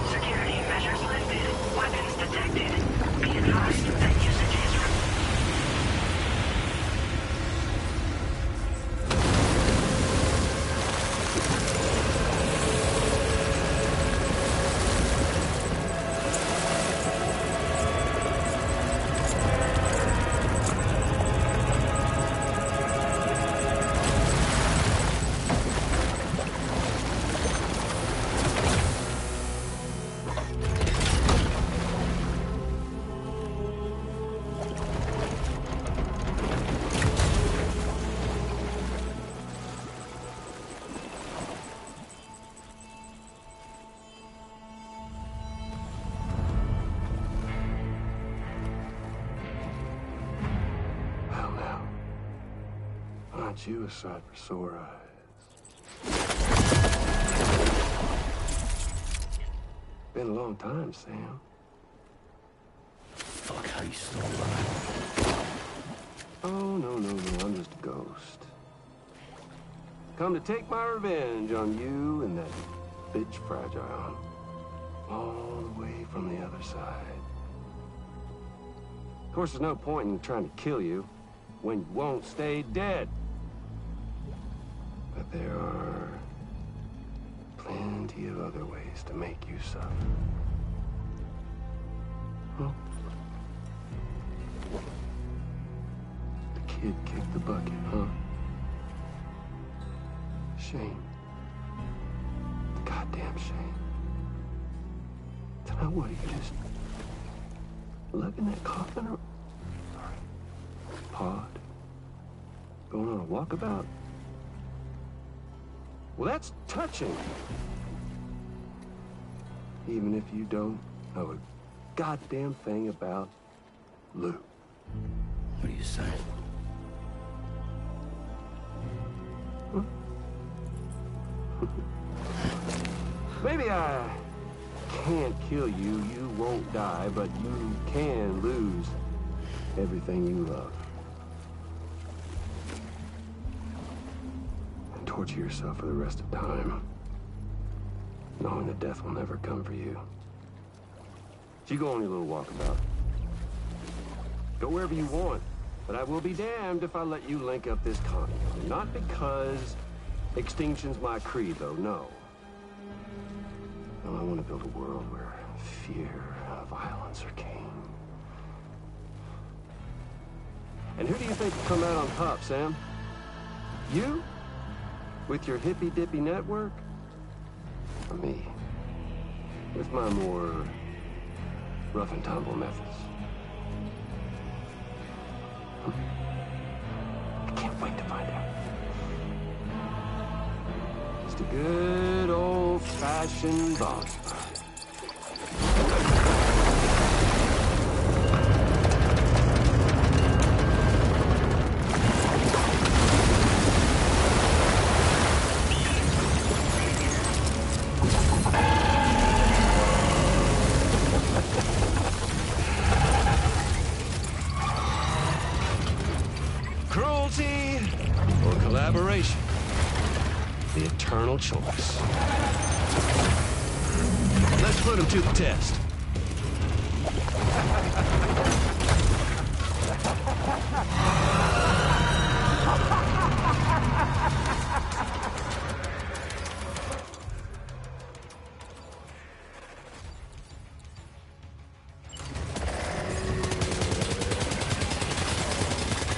Security measures lifted. Weapons detected. Be advised that usage is Aren't you a sight for sore eyes? Been a long time, Sam. Fuck, how you still alive? Oh, no, I'm just a ghost. Come to take my revenge on you and that bitch Fragile. All the way from the other side. Of course, there's no point in trying to kill you when you won't stay dead. But there are plenty of other ways to make you suffer. Well, the kid kicked the bucket, huh? Shame. Goddamn shame. Tonight, what, are you just lugging that coffin or... Pod? Going on a walkabout? Well, that's touching. Even if you don't know a goddamn thing about Lou. What are you saying? Huh? Maybe I can't kill you, you won't die, but you can lose everything you love. And torture yourself for the rest of time, knowing that death will never come for you. So you go on your little walkabout. Go wherever you want, but I will be damned if I let you link up this continent. Not because extinction's my creed, though, no. Well, I want to build a world where fear, violence are king. And who do you think will come out on top, Sam? You? With your hippy-dippy network? Or me? With my more rough-and-tumble methods? I can't wait to find out. Just a good old-fashioned boss fight. Cruelty or collaboration? The eternal choice. Let's put him to the test.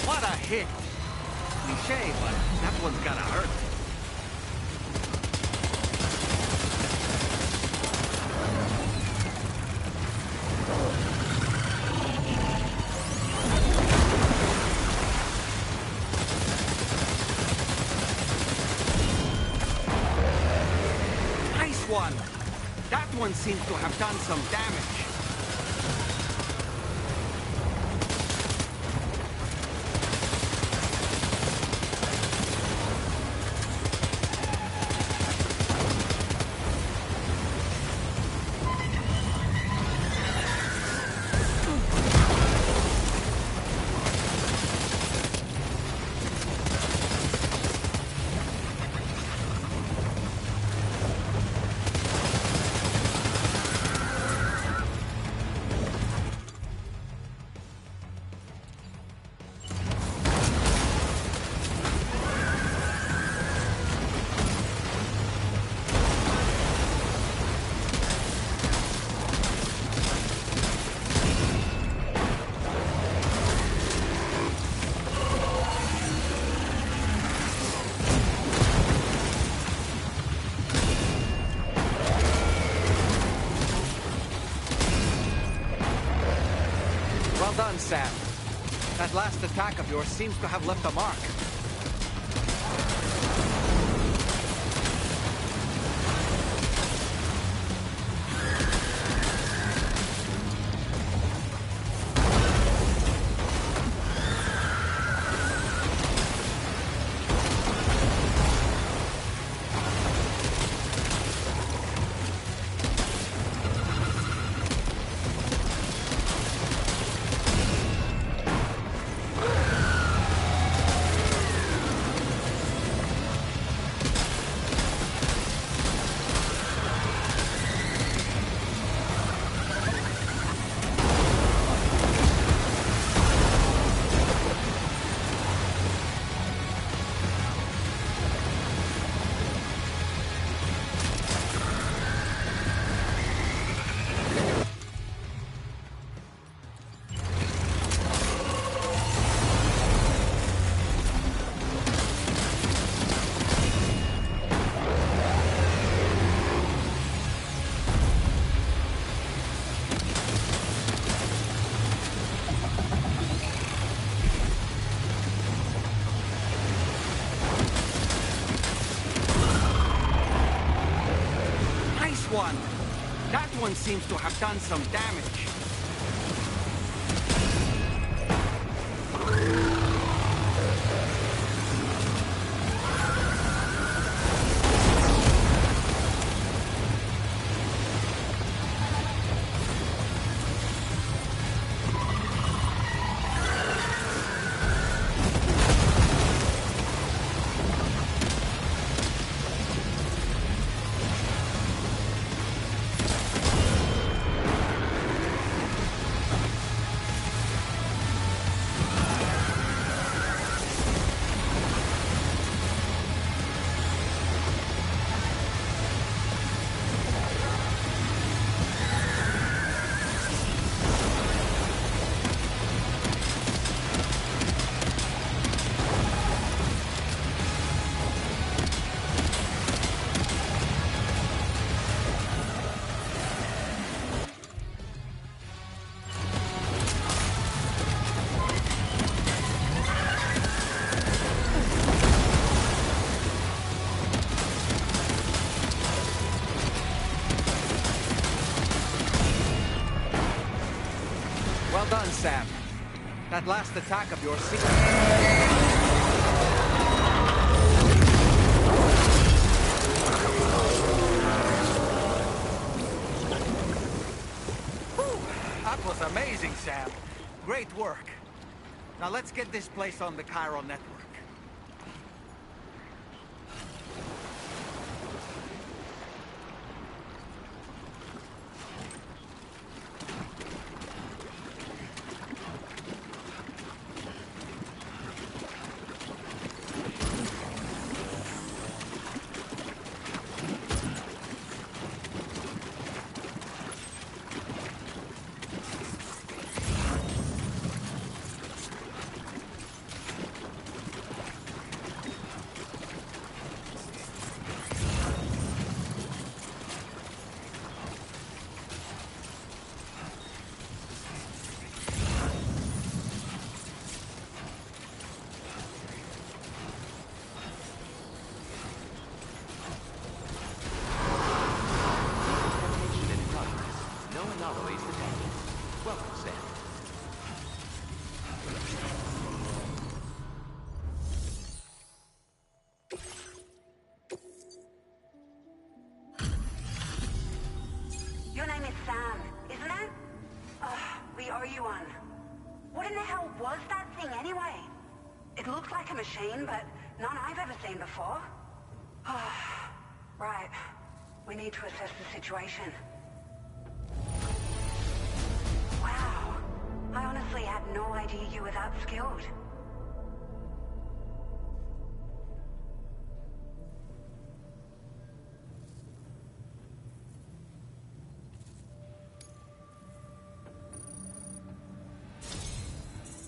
What a hit! Cliche, but that one's gotta hurt. Nice one! That one seems to have done some damage. Well done, Sam. That last attack of yours seems to have left a mark. One. That one seems to have done some damage. Well done, Sam. That last attack of yours seemed... That was amazing, Sam. Great work. Now let's get this place on the Chiral network. Your name is Sam, isn't it? We owe you one. What in the hell was that thing anyway? It looked like a machine, but none I've ever seen before. Right. We need to assess the situation. Wow. I honestly had no idea you were that skilled.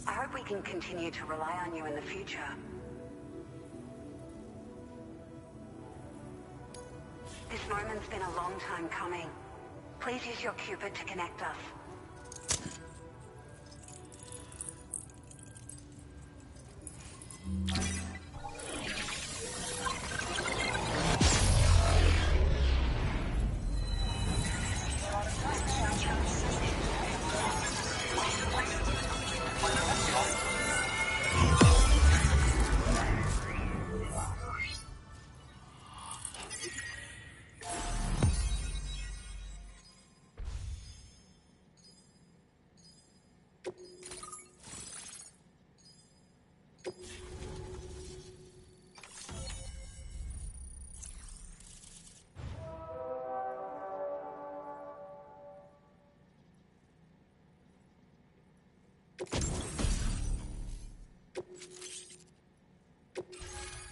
I hope we can continue to rely on you in the future. This moment's been a long time coming. Please use your Cupid to connect us.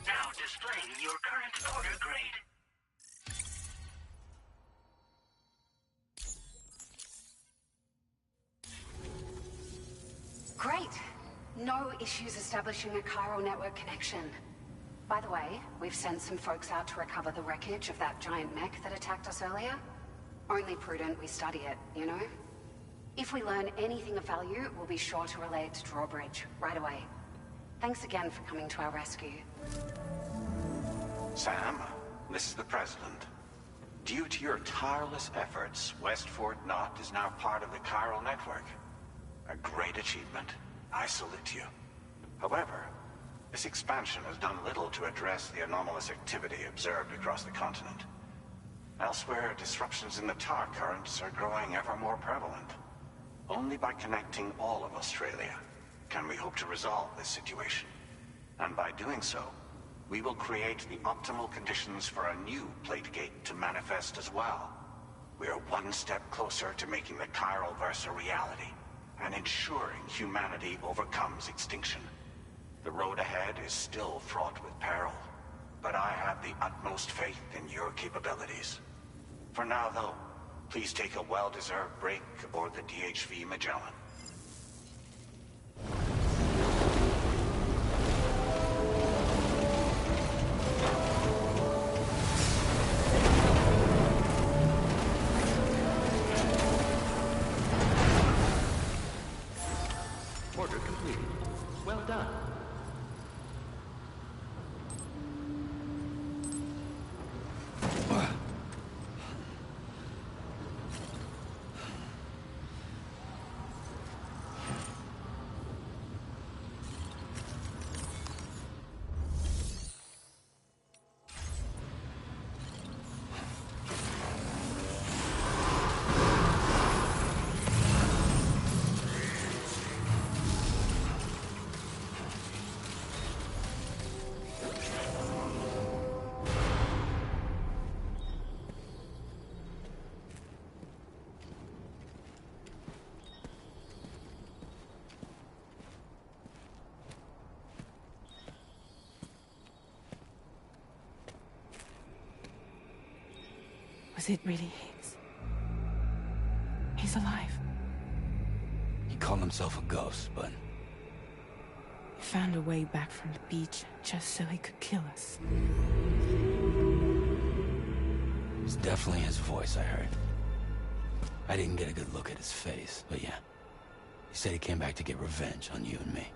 Now displaying your current order grade. Great. No issues establishing a chiral network connection. By the way, we've sent some folks out to recover the wreckage of that giant mech that attacked us earlier. Only prudent we study it, you know? If we learn anything of value, we'll be sure to relay it to Drawbridge right away. Thanks again for coming to our rescue. Sam, this is the President. Due to your tireless efforts, West Fort Knot is now part of the Chiral Network. A great achievement. I salute you. However, this expansion has done little to address the anomalous activity observed across the continent. Elsewhere, disruptions in the tar currents are growing ever more prevalent. Only by connecting all of Australia can we hope to resolve this situation. And by doing so, we will create the optimal conditions for a new Plategate to manifest as well. We are one step closer to making the Chiral Verse a reality, and ensuring humanity overcomes extinction. The road ahead is still fraught with peril, but I have the utmost faith in your capabilities. For now, though, please take a well-deserved break aboard the DHV Magellan. Order completed. Well done. Was it really Higgs? He's alive. He called himself a ghost, but... He found a way back from the beach just so he could kill us. It was definitely his voice I heard. I didn't get a good look at his face, but yeah. He said he came back to get revenge on you and me.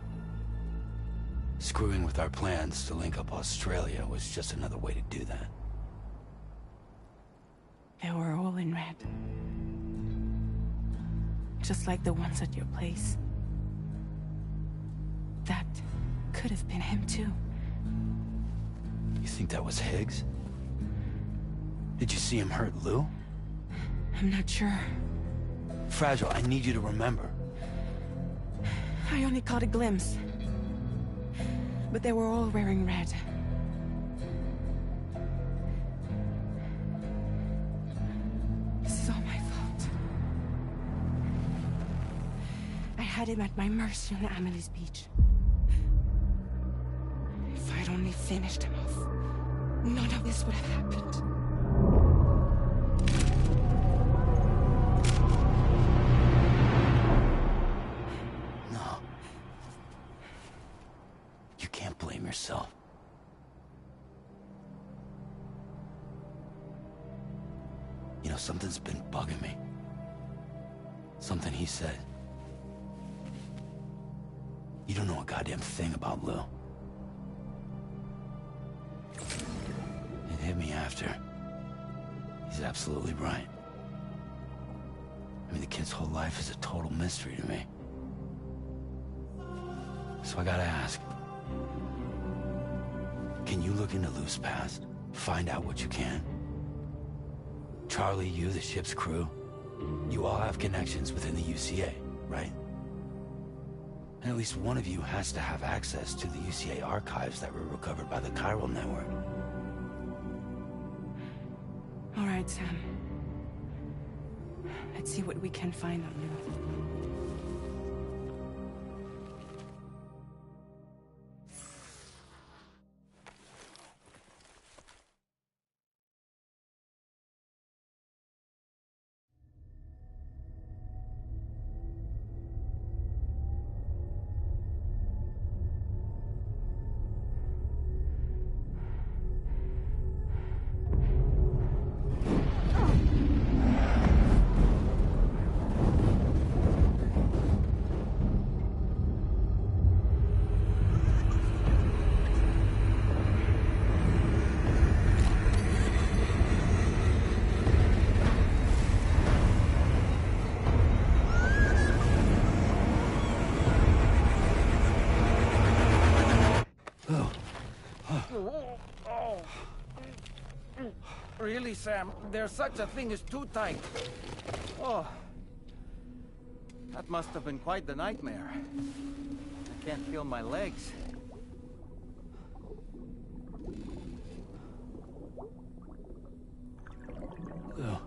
Screwing with our plans to link up Australia was just another way to do that. They were all in red. Just like the ones at your place. That could have been him too. You think that was Higgs? Did you see him hurt Lou? I'm not sure. Fragile, I need you to remember. I only caught a glimpse. But they were all wearing red. This is all my fault. I had him at my mercy on Amelie's beach. If I'd only finished him off, none of this would have happened. No. You can't blame yourself. You know, something's been bugging me. Something he said. You don't know a goddamn thing about Lou. It hit me after. He's absolutely right. I mean, the kid's whole life is a total mystery to me. So I gotta ask. Can you look into Lou's past? Find out what you can? Charlie, you, the ship's crew, you all have connections within the UCA, right? And at least one of you has to have access to the UCA archives that were recovered by the Chiral Network. All right, Sam. Let's see what we can find on Lou. Really, Sam? There's such a thing as too tight. Oh. That must have been quite the nightmare. I can't feel my legs. Lou.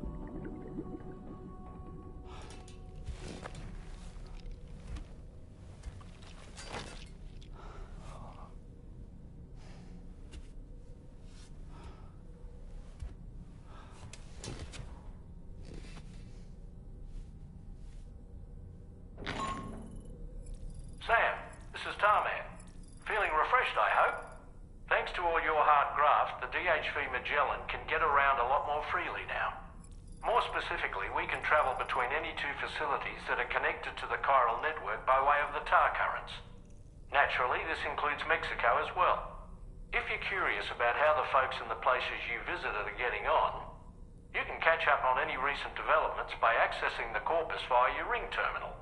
Sam, this is Tarman. Feeling refreshed, I hope? Thanks to all your hard graft, the DHV Magellan can get around a lot more freely now. More specifically, we can travel between any two facilities that are connected to the chiral network by way of the tar currents. Naturally, this includes Mexico as well. If you're curious about how the folks in the places you visited are getting on, you can catch up on any recent developments by accessing the Corpus via your ring terminal.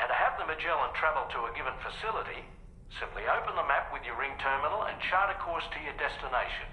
And to have the Magellan travel to a given facility, simply open the map with your ring terminal and chart a course to your destination.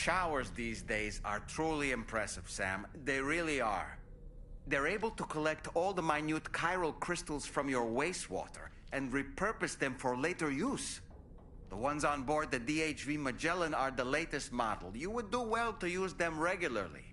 Showers these days are truly impressive, Sam. They really are. They're able to collect all the minute chiral crystals from your wastewater and repurpose them for later use. The ones on board the DHV Magellan are the latest model. You would do well to use them regularly.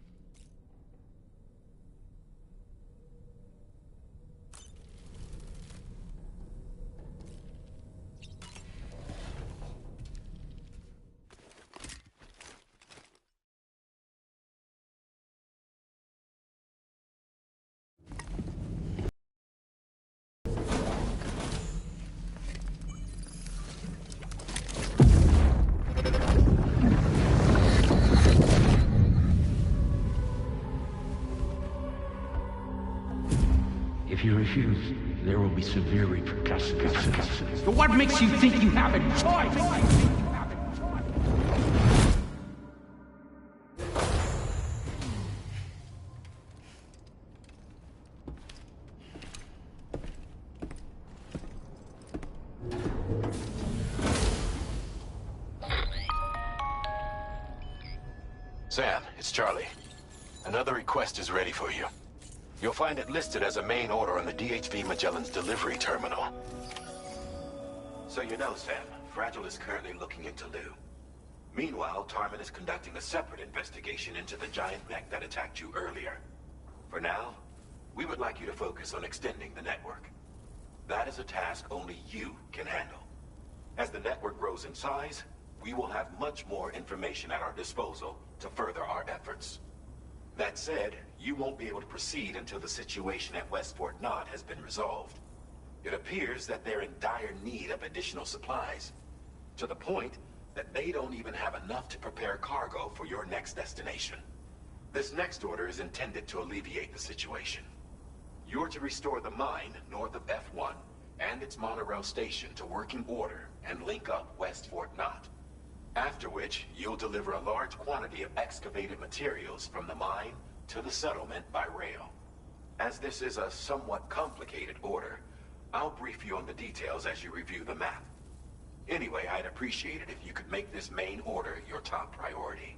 If you refuse, there will be severe repercussions. But what makes you think you have a choice? Sam, it's Charlie. Another request is ready for you. You'll find it listed as a main order on the DHV Magellan's delivery terminal. So you know, Sam, Fragile is currently looking into Lou. Meanwhile, Tarman is conducting a separate investigation into the giant mech that attacked you earlier. For now, we would like you to focus on extending the network. That is a task only you can handle. As the network grows in size, we will have much more information at our disposal to further our efforts. That said, you won't be able to proceed until the situation at West Fort Knott has been resolved. It appears that they're in dire need of additional supplies, to the point that they don't even have enough to prepare cargo for your next destination. This next order is intended to alleviate the situation. You're to restore the mine north of F1 and its monorail station to working order and link up West Fort Knott. After which, you'll deliver a large quantity of excavated materials from the mine to the settlement by rail. As this is a somewhat complicated order, I'll brief you on the details as you review the map. Anyway, I'd appreciate it if you could make this main order your top priority.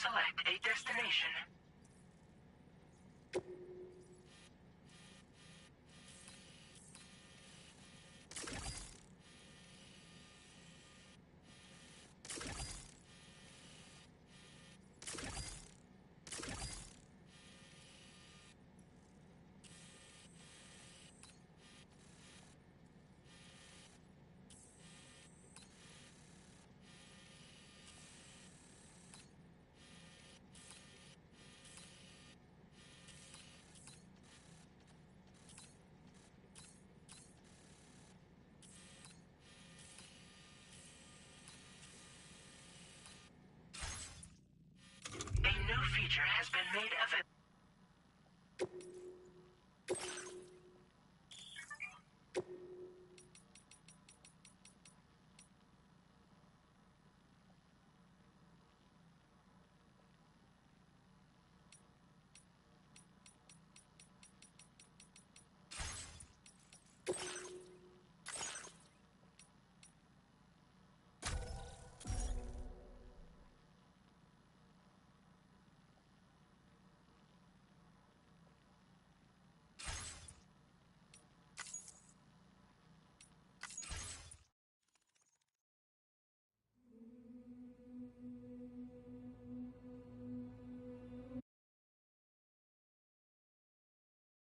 select a destination. A new feature has been made available.